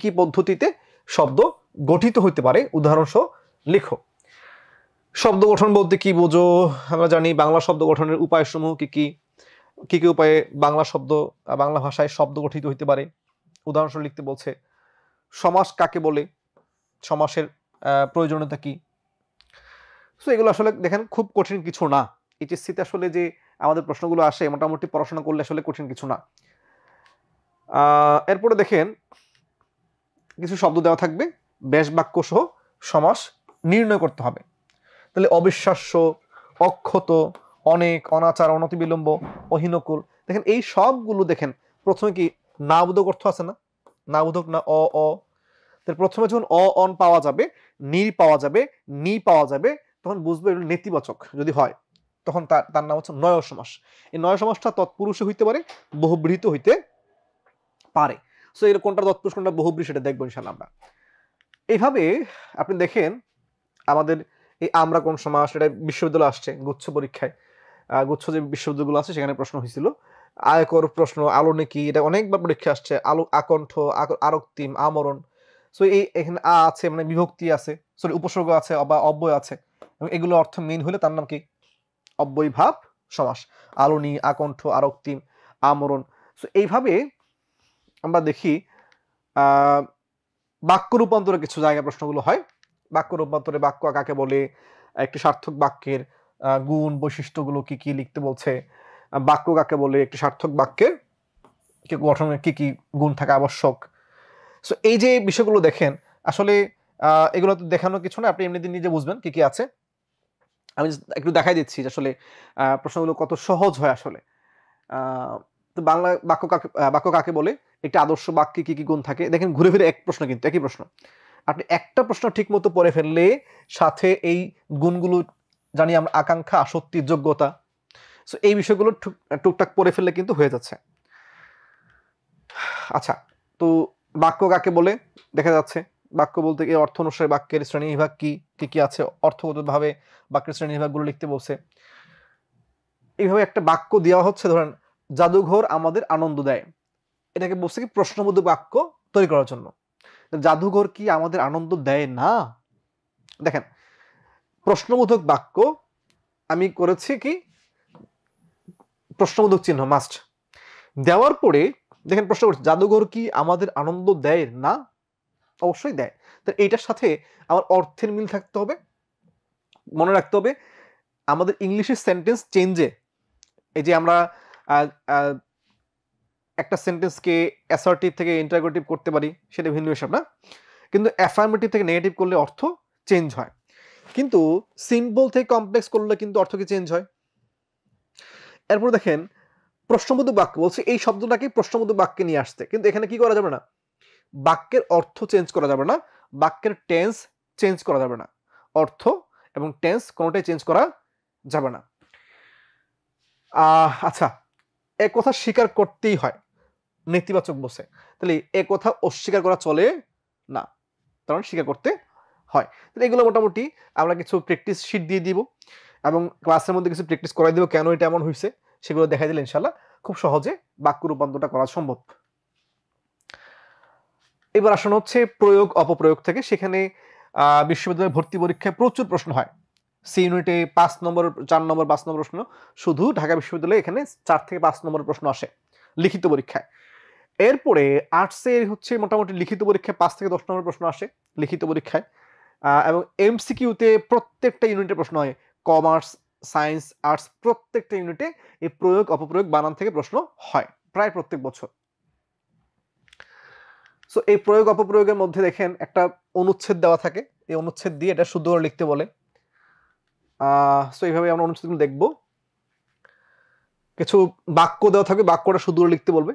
কি পদ্ধতিতে শব্দ গঠিত হইতে পারে, উদাহরণসহ লিখো। শব্দ গঠন বলতে কি বুঝো? আমরা জানি বাংলা শব্দ গঠনের উপায়সমূহ কি কি উপায়ে বাংলা ভাষায় শব্দ গঠিত হইতে পারে, উদাহরণস্বরূপ লিখতে বলছে। সমাস কাকে বলে, সমাসের প্রয়োজনীয়তা কি। সো এগুলো আসলে দেখেন খুব কঠিন কিছু না। এইচএসসিতে আসলে যে আমাদের প্রশ্নগুলো আসে মোটামুটি পড়াশোনা করলে আসলে কঠিন কিছু না। এরপরে দেখেন কিছু শব্দ দেওয়া থাকবে, ব্যাস বাক্য সহ সমাস নির্ণয় করতে হবে। তাহলে অবিশ্বাস্য, অক্ষত, অনেক, অনাচার, অনতিবিলম্ব, অহীনকুল, দেখেন এই সবগুলো দেখেন প্রথমে কি নাবোধক অর্থ আছে না? নাবোধক না অ। তাহলে প্রথমে যখন অন পাওয়া যাবে, নির পাওয়া যাবে, নি পাওয়া যাবে, তখন বুঝবো এটা নেতিবাচক যদি হয়, তখন তার নাম হচ্ছে নয় সমাস। এই নয় সমাসটা তৎপুরুষে হইতে পারে, বহুব্রীহিত হইতে পারে। সো এর কোনটা তৎপুরুষ কোনটা বহুব্রীহি সেটা দেখবো ইনশাআল্লাহ আমরা। এইভাবে আপনি দেখেন আমাদের এই আমরা কোন সমাস, এটা বিশ্ববিদ্যালয় আসছে গুচ্ছ পরীক্ষায়, গুচ্ছ যে বিশ্ববিদ্যালয়গুলো আছে সেখানে প্রশ্ন হয়েছিল। আয়কর প্রশ্ন, আলোনে কি, এটা অনেকবার পরীক্ষা আসছে। আকণ্ঠ, আরক্তিম, আমরণ, সো এই এখানে আ আছে, মানে বিভক্তি আছে, সরি উপসর্গ আছে বা অব্যয় আছে, এবং এগুলো অর্থ মেইন হলে তার নাম কি? অব্যয়ীভাব সমাস। আলোনি, আকণ্ঠ, আরক্তিম, আমরণ। সো এইভাবে আমরা দেখি বাক্য রূপান্তরে কিছু জায়গায় প্রশ্নগুলো হয়। বাক্য রূপান্তরে বাক্য কাকে বলে, একটি সার্থক বাক্যের গুণ বৈশিষ্ট্যগুলো কি কি লিখতে বলছে, বাক্য কাকে বলে, একটি সার্থক বাক্যের গঠনে কি কি গুণ থাকা আবশ্যক। সো এই যে বিষয়গুলো দেখেন, আসলে এগুলো তো দেখানোর কিছু না, আপনি এমনি দিন নিজে বুঝবেন কি কি আছে। আমি একটু দেখাই দিচ্ছি আসলে প্রশ্নগুলো কত সহজ হয় আসলে। তো বাংলা বাক্য কাকে বলে, একটি আদর্শ বাক্যে কি কি গুণ থাকে। দেখেন ঘুরে ফিরে এক প্রশ্ন, কিন্তু একই প্রশ্ন। আপনি একটা প্রশ্ন ঠিক মতো পড়ে ফেললে সাথে এই গুণগুলো জানি আমরা, আকাঙ্ক্ষা, আসক্তি, যোগ্যতা, সো এই বিষয়গুলো টুকটাক পড়ে ফেললে কিন্তু হয়ে যাচ্ছে। আচ্ছা, তো বাক্য কাকে বলে দেখা যাচ্ছে। বাক্য বলতে গিয়ে অর্থ অনুসারে বাক্যের শ্রেণীবিভাগ কি কি কি আছে, অর্থগতভাবে বাক্যের শ্রেণীবিভাগগুলো লিখতে বলছে। এইভাবে একটা বাক্য দেওয়া হচ্ছে, ধরেন জাদুঘর আমাদের আনন্দ দেয়, এটাকে বলছে কি প্রশ্নবোধক বাক্য তৈরি করার জন্য। জাদুঘর কি আমাদের আনন্দ দেয় না? দেখেন, প্রশ্নবোধক বাক্য আমি করেছি কি প্রশ্নবোধক চিহ্ন মাস্ট দেওয়ার পরে দেখেন প্রশ্ন করছে জাদুঘর কি আমাদের আনন্দ দেয় না? অবশ্যই দেয়। তো এইটার সাথে আমার অর্থের মিল থাকতে হবে। মনে রাখতে হবে আমাদের ইংলিশের সেন্টেন্স চেঞ্জে, এই যে আমরা একটা সেন্টেন্সকে অ্যাসার্টিভ থেকে ইন্টারোগেটিভ করতে পারি, সেটা ভিন্ন বিষয় না, কিন্তু অ্যাফার্মেটিভ থেকে নেগেটিভ করলে অর্থ চেঞ্জ হয়। কিন্তু সিম্পল থেকে কমপ্লেক্স করলে কিন্তু অর্থ কি চেঞ্জ হয়। এরপর দেখেন প্রশ্নবোধক বাক্য বলছে এই শব্দটাকে প্রশ্নবোধক বাক্যে নিয়ে আসতে, কিন্তু এখানে কি করা যাবে না, বাক্যের অর্থ চেঞ্জ করা যাবে না, বাক্যের টেন্স চেঞ্জ করা যাবে না, অর্থ এবং টেন্স কোনোটাই চেঞ্জ করা যাবে না। আচ্ছা, এ কথা স্বীকার করতেই হয় নেতিবাচক বসে, তাহলে এ কথা অস্বীকার করা চলে না, কারণ স্বীকার করতে হয়। তাহলে এগুলো মোটামুটি আমরা কিছু প্র্যাকটিস শিট দিয়ে দিব এবং ক্লাসের মধ্যে কিছু প্র্যাকটিস করাই দিব, কেন এটা এমন হয়েছে সেগুলো দেখাই দিলে ইনশাল্লাহ খুব সহজে বাক্য রূপান্তরটা করা সম্ভব। এবার আসলে হচ্ছে প্রয়োগ অপপ্রয়োগ থেকে। সেখানে বিশ্ববিদ্যালয় ভর্তি পরীক্ষায় প্রচুর প্রশ্ন হয়। সি ইউনিটে 5 নম্বর, 4 নম্বর, 5 নম্বর প্রশ্ন শুধু ঢাকা বিশ্ববিদ্যালয়ে এখানে 4 থেকে 5 নম্বর প্রশ্ন আসে লিখিত পরীক্ষায়। এরপরে আর্টসের হচ্ছে মোটামুটি লিখিত পরীক্ষায় 5 থেকে 10 নম্বর প্রশ্ন আসে লিখিত পরীক্ষায়, এবং এমসিকিউতে প্রত্যেকটা ইউনিটে প্রশ্ন হয়। কমার্স, সায়েন্স, আর্টস প্রত্যেকটা ইউনিটে এই প্রয়োগ অপপ্রয়োগ বানান থেকে প্রশ্ন হয় প্রায় প্রত্যেক বছর। সো এই প্রয়োগ অপপ্রয়োগের মধ্যে দেখেন একটা অনুচ্ছেদ দেওয়া থাকে, এই অনুচ্ছেদ দিয়ে এটা শুদ্ধ করে লিখতে বলে। সো এইভাবে আমরা অনুচ্ছেদগুলো দেখব। কিছু বাক্য দেওয়া থাকবে, বাক্যটা শুদ্ধ করে লিখতে বলবে।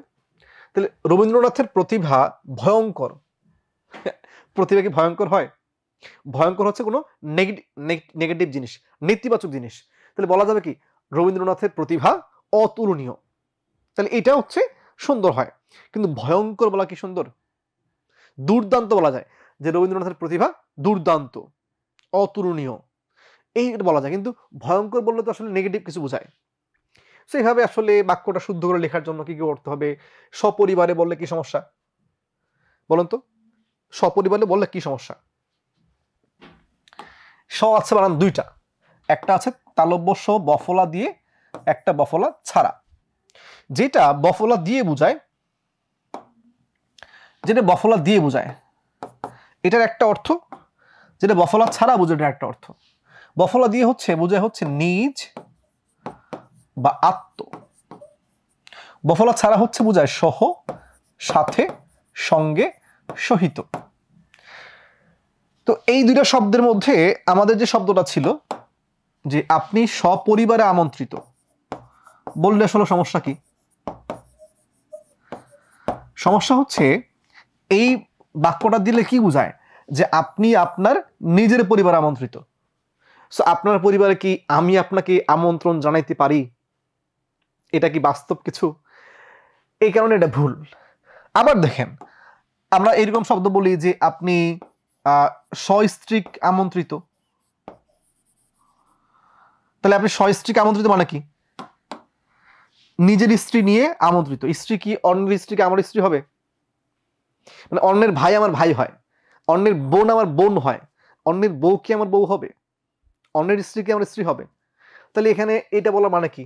তাহলে রবীন্দ্রনাথের প্রতিভা ভয়ঙ্কর। প্রতিভা কি ভয়ঙ্কর হয়? ভয়ঙ্কর হচ্ছে কোনো নেগেটিভ জিনিস, নেতিবাচক জিনিস। তাহলে বলা যাবে কি রবীন্দ্রনাথের প্রতিভা অতুলনীয়, তাহলে এটা হচ্ছে সুন্দর হয়। কিন্তু ভয়ঙ্কর বলা কি সুন্দর? দুর্দান্ত বলা যায় যে রবীন্দ্রনাথের প্রতিভা দুর্দান্ত, অতুলনীয়, এই বলা যায়। কিন্তু ভয়ঙ্কর বললে তো আসলে নেগেটিভ কিছু বোঝায়। সেইভাবে আসলে বাক্যটা শুদ্ধ করে লেখার জন্য কি কি করতে হবে? সপরিবারে বললে কি সমস্যা বলুন তো? সপরিবারে বললে কি সমস্যা? স আছে বানান দুইটা, একটা আছে তালব্য স বফলা দিয়ে, একটা বফলা ছাড়া। যেটা বফলা দিয়ে বোঝায়, যেটা বফলা দিয়ে বোঝায় এটার একটা অর্থ, যেটা বফলা ছাড়া বোঝায় এটার একটা অর্থ। বফলা দিয়ে হচ্ছে বোঝায় হচ্ছে নিজ বা আত্ম, বফলা ছাড়া হচ্ছে বোঝায় সহ, সাথে, সঙ্গে, সহিত। তো এই দুইটা শব্দের মধ্যে আমাদের যে শব্দটা ছিল যে আপনি সপরিবারে আমন্ত্রিত, বললে আসলে সমস্যা কি? সমস্যা হচ্ছে এই বাক্যটা দিলে কি বোঝায় যে আপনি আপনার নিজের পরিবারে আমন্ত্রিত। সো আপনার পরিবারে কি আমি আপনাকে আমন্ত্রণ জানাইতে পারি? এটা কি বাস্তব কিছু? এই কারণে এটা ভুল। আবার দেখেন আমরা এরকম শব্দ বলি যে আপনি সস্ত্রীক আমন্ত্রিত, তাহলে আপনি সস্ত্রীক আমন্ত্রিত মানে কি? নিজের স্ত্রী নিয়ে আমন্ত্রিত। স্ত্রী কি অন্যের স্ত্রীকে আমার স্ত্রী হবে? মানে অন্যের ভাই আমার ভাই হয়, অন্যের বোন আমার বোন হয়, অন্যের বউ কি আমার বউ হবে, অন্যের স্ত্রী কি আমার স্ত্রী হবে? তাহলে এখানে এটা বলা মানে কি?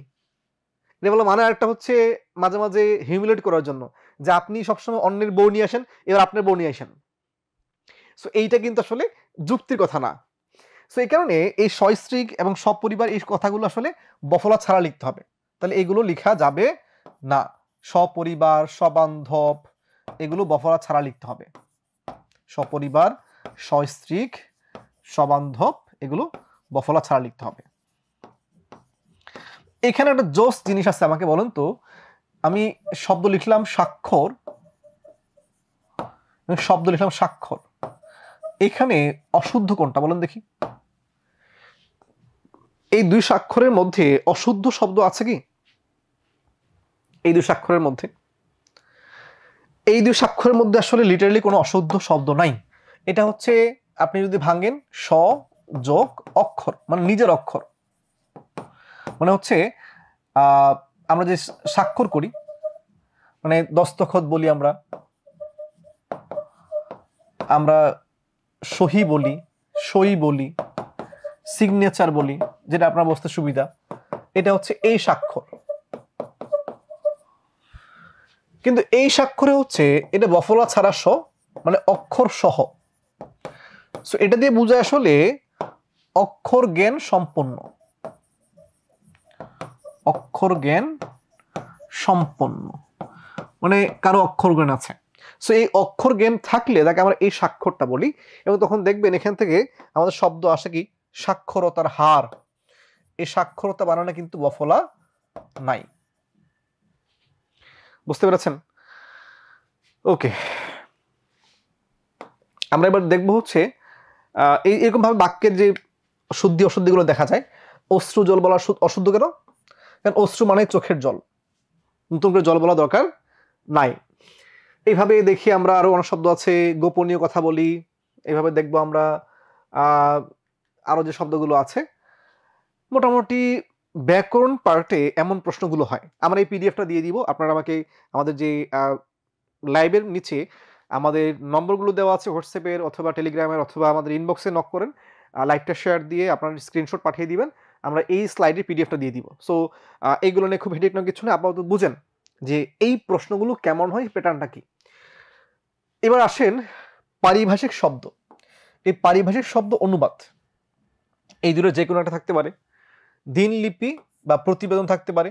এটা বলা মানে একটা হচ্ছে মাঝে মাঝে হিউমিলেট করার জন্য, যে আপনি সবসময় অন্যের বউ নিয়ে আসেন, এবার আপনার বউ নিয়ে আসেন। সো এইটা কিন্তু আসলে যুক্তির কথা না। সো এই কারণে এই সস্ত্রীক এবং সপরিবার এই কথাগুলো আসলে বফলা ছাড়া লিখতে হবে। তাহলে এগুলো লেখা যাবে না। সপরিবার, সবান্ধব এগুলো বফলা ছাড়া লিখতে হবে। সপরিবার, সস্ত্রীক, সবান্ধব এগুলো বফলা ছাড়া লিখতে হবে। এখানে একটা জোস জিনিস আছে, আমাকে বলেন তো, আমি শব্দ লিখলাম স্বাক্ষর, শব্দ লিখলাম স্বাক্ষর, এখানে অশুদ্ধ কোনটা বলেন দেখি? এই দুই স্বাক্ষরের মধ্যে অশুদ্ধ শব্দ আছে কি? এই দুই স্বাক্ষরের মধ্যে, এই দুই স্বাক্ষরের মধ্যে আসলে লিটারালি কোনো অশুদ্ধ শব্দ নাই। এটা হচ্ছে আপনি যদি ভাঙেন স যোগ অক্ষর, মানে নিজের অক্ষর, মানে হচ্ছে আমরা যে স্বাক্ষর করি, মানে দস্তখত বলি আমরা, আমরা সহি বলি, সই বলি, সিগনেচার বলি, যেটা আপনার বুঝতে সুবিধা, এটা হচ্ছে এই স্বাক্ষর। কিন্তু এই স্বাক্ষরে হচ্ছে এটা বফলা ছাড়া স, মানে অক্ষর সহ। সো এটা দিয়ে বোঝায় আসলে অক্ষর জ্ঞান সম্পন্ন, অক্ষর জ্ঞান সম্পন্ন, মানে কারো অক্ষর জ্ঞান আছে। সো এই অক্ষর জ্ঞান থাকলে তাকে আমরা এই স্বাক্ষরটা বলি, এবং তখন দেখবেন এখান থেকে আমাদের শব্দ আসে কি সাক্ষরতার হার। এই সাক্ষরতা বানানো কিন্তু বফলা নাই। বুঝতে পেরেছেন? ওকে, আমরা এবার দেখবো হচ্ছে এরকম ভাবে বাক্যের যে শুদ্ধি অশুদ্ধিগুলো দেখা যায়। অশ্রু জল বলা অশুদ্ধ কেন? কারণ অশ্রু মানে চোখের জল, নতুন করে জল বলা দরকার নাই। এইভাবে দেখি আমরা আরো অনেক শব্দ আছে, গোপনীয় কথা বলি, এইভাবে দেখবো আমরা আরো যে শব্দগুলো আছে। মোটামুটি ব্যাকরণ পার্টে এমন প্রশ্নগুলো হয়। আমরা এই পিডিএফটা দিয়ে দিব, আপনারা আমাকে আমাদের যে লাইভের নিচে আমাদের নম্বরগুলো দেওয়া আছে হোয়াটসঅ্যাপের অথবা টেলিগ্রামের অথবা আমাদের ইনবক্সে নক করেন, লাইভটা শেয়ার দিয়ে আপনার স্ক্রিনশট পাঠিয়ে দিবেন, আমরা এই স্লাইডের পিডিএফটা দিয়ে দিব। সো এইগুলো নিয়ে খুব হেডেক না কিছু না, আপাতত বুঝেন যে এই প্রশ্নগুলো কেমন হয়, প্যাটার্নটা কি। এবার আসেন পারিভাষিক শব্দ। এই পারিভাষিক শব্দ অনুবাদ, এই দুটো যে কোনো একটা থাকতে পারে। দিনলিপি বা প্রতিবেদন থাকতে পারে,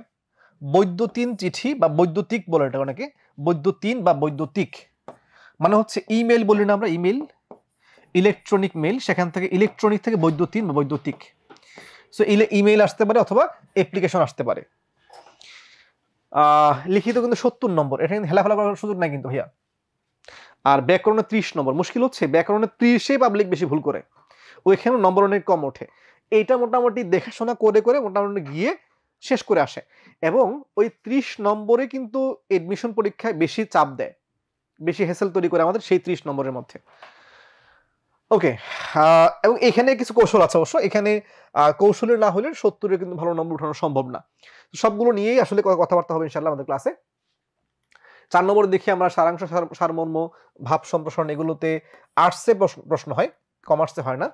বৈদ্যুতিন চিঠি বা বৈদ্যুতিক বলে এটা অনেকে, বৈদ্যুতিন বা বৈদ্যুতিক মানে হচ্ছে ইমেল বলি না আমরা, ইমেল, ইলেকট্রনিক মেল, সেখান থেকে ইলেকট্রনিক থেকে বৈদ্যুতিন বা বৈদ্যুতিক। সো ইমেল আসতে পারে অথবা অ্যাপ্লিকেশন আসতে পারে। লিখিত কিন্তু 70 নম্বর, এটা কিন্তু হেলাফেলা করার সুযোগ নাই কিন্তু ভাইয়া। আর ব্যাকরণে 30 নম্বর। মুশকিল হচ্ছে ব্যাকরণে 30-এ পাবলিক বেশি ভুল করে, ওইখানে নম্বর অনেক কম ওঠে। এইটা মোটামুটি দেখাশোনা করে করে মোটামুটি গিয়ে শেষ করে আসে, এবং ওই 30 নম্বরে কিন্তু এডমিশন পরীক্ষায় বেশি চাপ দেয়, বেশি হেসেল তৈরি করে আমাদের সেই 30 নম্বরের মধ্যে। ওকে, এবং এখানে কিছু কৌশল আছে অবশ্য, এখানে কৌশলের না হলে 70-এ কিন্তু ভালো নম্বর উঠানো সম্ভব না। সবগুলো নিয়েই আসলে কথাবার্তা হবে ইনশাআল্লাহ আমাদের ক্লাসে। 4 নম্বরে দেখি আমরা সারাংশ, সারমর্ম, ভাব সম্প্রসারণ, এগুলোতে আর্টসে প্রশ্ন হয়, কমার্সে হয় না।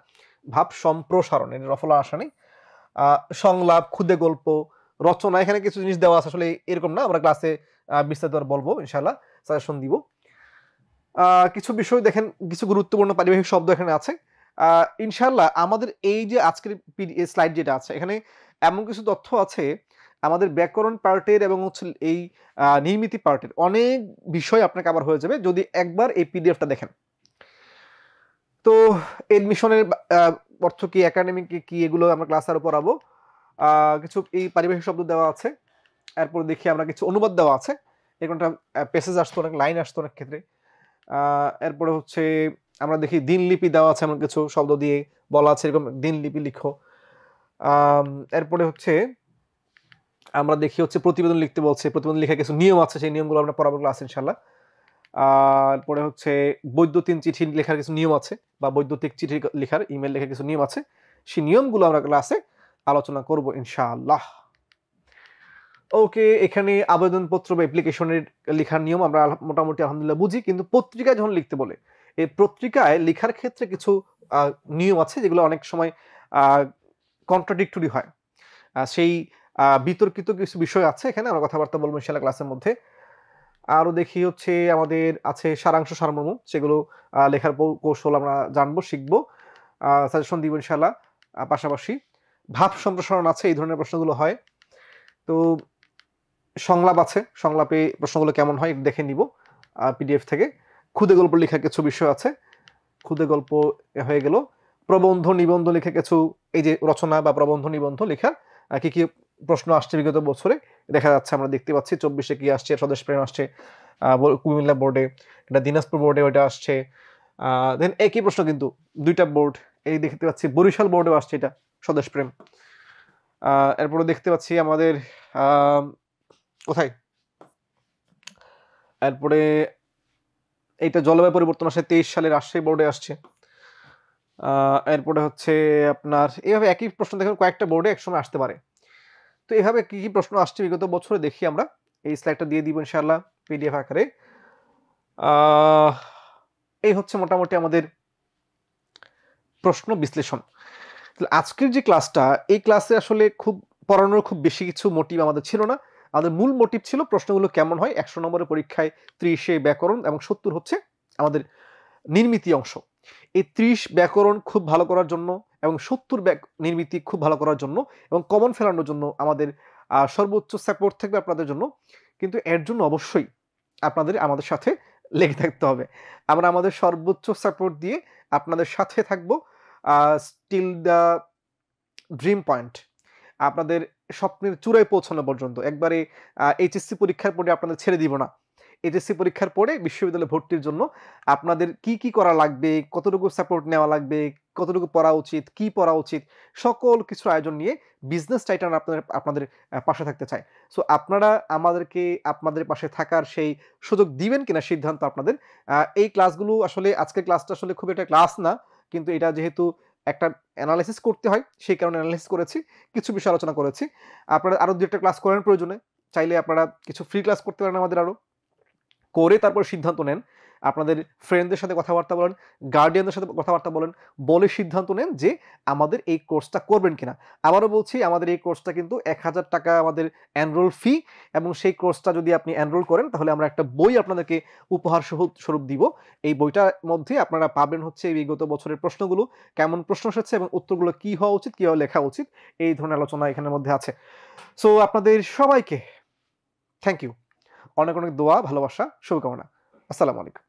ভাব সম্প্রসারণ, এর রফলা আসা নেই। সংলাপ, ক্ষুদে গল্প, রচনা, এখানে কিছু জিনিস দেওয়া আছে, আসলে এরকম না, আমরা ক্লাসে বিস্তারিত বলবো ইনশাআল্লাহ, সাজেশন দিব। কিছু বিষয় দেখেন, কিছু গুরুত্বপূর্ণ পারিভাষিক শব্দ এখানে আছে। ইনশাআল্লাহ আমাদের এই যে আজকের স্লাইড যেটা আছে, এখানে এমন কিছু তথ্য আছে আমাদের ব্যাকরণ পার্টের এবং হচ্ছে এই নির্মিতি পার্টের, অনেক বিষয় আপনার কভার হয়ে যাবে যদি একবার এই পিডিএফটা দেখেন। তো এডমিশনের অর্থ কি, একাডেমিক কি, এগুলো আমরা ক্লাসে আরো পড়াবো। কিছু এই পারিভাষিক শব্দ দেওয়া আছে, এরপর দেখি আমরা কিছু অনুবাদ দেওয়া আছে, এরকমটা প্যাসেজ আসতো, অনেক লাইন আসতো অনেক ক্ষেত্রে। এরপরে হচ্ছে আমরা দেখি দিনলিপি দেওয়া আছে, এমন কিছু শব্দ দিয়ে বলা আছে এরকম দিনলিপি লিখো। এরপরে হচ্ছে আমরা দেখি হচ্ছে প্রতিবেদন লিখতে বলছে, প্রতিবেদন লেখার কিছু নিয়ম আছে, সেই নিয়মগুলো আমরা পড়াবো ক্লাস ইনশাআল্লাহ। এরপরে হচ্ছে বৈদ্যুতিন চিঠি লেখার কিছু নিয়ম আছে, বা বৈদ্যুতিক চিঠি লেখার, ইমেল লেখার কিছু নিয়ম আছে, সেই নিয়মগুলো আমরা ক্লাসে আলোচনা করব ইনশাআল্লাহ। ওকে, এখানে আবেদনপত্র বা অ্যাপ্লিকেশনের লেখার নিয়ম আমরা মোটামুটি আলহামদুলিল্লাহ বুঝি, কিন্তু পত্রিকায় যখন লিখতে বলে এই পত্রিকায় লেখার ক্ষেত্রে কিছু নিয়ম আছে যেগুলো অনেক সময় কন্ট্রাডিক্টরি হয়। সেই বিতর্কিত কিছু বিষয় আছে, এখানে আমরা কথাবার্তা বলবো ইনশাআল্লাহ ক্লাসের মধ্যে। আরও দেখি হচ্ছে আমাদের আছে সারাংশ সারমর্ম, সেগুলো লেখার কৌশল আমরা জানবো, শিখবো, সাজেশন দিব ইনশাআল্লাহ। পাশাপাশি ভাব সম্প্রসারণ আছে, এই ধরনের প্রশ্নগুলো হয়। তো সংলাপ আছে, সংলাপে প্রশ্নগুলো কেমন হয় দেখে নিব পিডিএফ থেকে। ক্ষুদে গল্প লেখার কিছু বিষয় আছে, ক্ষুদে গল্প হয়ে গেল। প্রবন্ধ নিবন্ধ লেখা কিছু, এই যে রচনা বা প্রবন্ধ নিবন্ধ লেখার কি কি প্রশ্ন আসছে বিগত বছরে দেখা যাচ্ছে, আমরা দেখতে পাচ্ছি 24-এ কি আসছে, স্বদেশ প্রেম আসছে কুমিল্লা বোর্ডে, এটা দিনাজপুর বোর্ডে ওইটা আসছে। দেন একই প্রশ্ন কিন্তু দুইটা বোর্ড, এই দেখতে পাচ্ছি বরিশাল বোর্ডেও আসছে এটা স্বদেশ প্রেম। এরপরে দেখতে পাচ্ছি আমাদের কোথায়, এরপরে এইটা জলবায়ু পরিবর্তন আসে 23 সালে রাজশাহী বোর্ডে আসছে। এরপরে হচ্ছে আপনার এইভাবে একই প্রশ্ন দেখুন কয়েকটা বোর্ডে একসময় আসতে পারে। তো এইভাবে কি কি প্রশ্ন আসছে বিগত বছরে দেখি আমরা, এই স্লাইডটা দিয়ে দিব ইনশাআল্লাহ পিডিএফ আকারে। এই হচ্ছে মোটামুটি আমাদের প্রশ্ন বিশ্লেষণ। আজকের যে ক্লাসটা, এই ক্লাসে আসলে খুব পড়ানোর খুব বেশি কিছু মোটিভ আমাদের ছিল না। আমাদের মূল মোটিভ ছিল প্রশ্নগুলো কেমন হয়। 100 নম্বরের পরীক্ষায় 30-এ ব্যাকরণ এবং 70 হচ্ছে আমাদের নির্মিতি অংশ। এই 30 ব্যাকরণ খুব ভালো করার জন্য এবং 70 নির্মিতি খুব ভালো করার জন্য এবং কমন ফেলানোর জন্য আমাদের সর্বোচ্চ সাপোর্ট থাকবে আপনাদের জন্য। কিন্তু এর জন্য অবশ্যই আপনাদের আমাদের সাথে লেগে থাকতে হবে। আমরা আমাদের সর্বোচ্চ সাপোর্ট দিয়ে আপনাদের সাথে থাকব স্টিল দ্য ড্রিম পয়েন্ট, আপনাদের স্বপ্নের চূড়ায় পৌঁছানো পর্যন্ত। একবারে এইচএসসি পরীক্ষার পরে আপনাদের ছেড়ে দিব না। এইচএসসি পরীক্ষার পরে বিশ্ববিদ্যালয়ে ভর্তির জন্য আপনাদের কি কি করা লাগবে, কতটুকু সাপোর্ট নেওয়া লাগবে, কতটুকু পড়া উচিত, কি পড়া উচিত, সকল কিছুর আয়োজন নিয়ে বিজনেস টাইটান আপনাদের পাশে থাকতে চায়। সো আপনারা আমাদেরকে আপনাদের পাশে থাকার সেই সুযোগ দিবেন কিনা সিদ্ধান্ত আপনাদের। এই ক্লাসগুলো আসলে, আজকের ক্লাসটা আসলে খুব একটা ক্লাস না, কিন্তু এটা যেহেতু একটা অ্যানালাইসিস করতে হয় সেই কারণে অ্যানালাইসিস করেছি, কিছু বিষয় আলোচনা করেছি। আপনারা আরও 2-একটা ক্লাস করেন প্রয়োজনে, চাইলে আপনারা কিছু ফ্রি ক্লাস করতে পারেন আমাদের আরও, করে তারপর সিদ্ধান্ত নেন। আপনাদের ফ্রেন্ডদের সাথে কথাবার্তা বলেন, গার্ডিয়ানদের সাথে কথাবার্তা বলেন, বলে সিদ্ধান্ত নেন যে আমাদের এই কোর্সটা করবেন কিনা। আবারও বলছি, আমাদের এই কোর্সটা কিন্তু 1000 টাকা আমাদের এনরোল ফি, এবং সেই কোর্সটা যদি আপনি এনরোল করেন তাহলে আমরা একটা বই আপনাদেরকে উপহার স্বরূপ দিব। এই বইটার মধ্যে আপনারা পাবেন হচ্ছে বিগত বছরের প্রশ্নগুলো, কেমন প্রশ্ন এসেছে এবং উত্তরগুলো কি হওয়া উচিত, কিভাবে লেখা উচিত, এই ধরনের আলোচনা এখানের মধ্যে আছে। সো আপনাদের সবাইকে থ্যাংক ইউ, অনেক অনেক দোয়া, ভালোবাসা, শুভকামনা। আসসালামু আলাইকুম।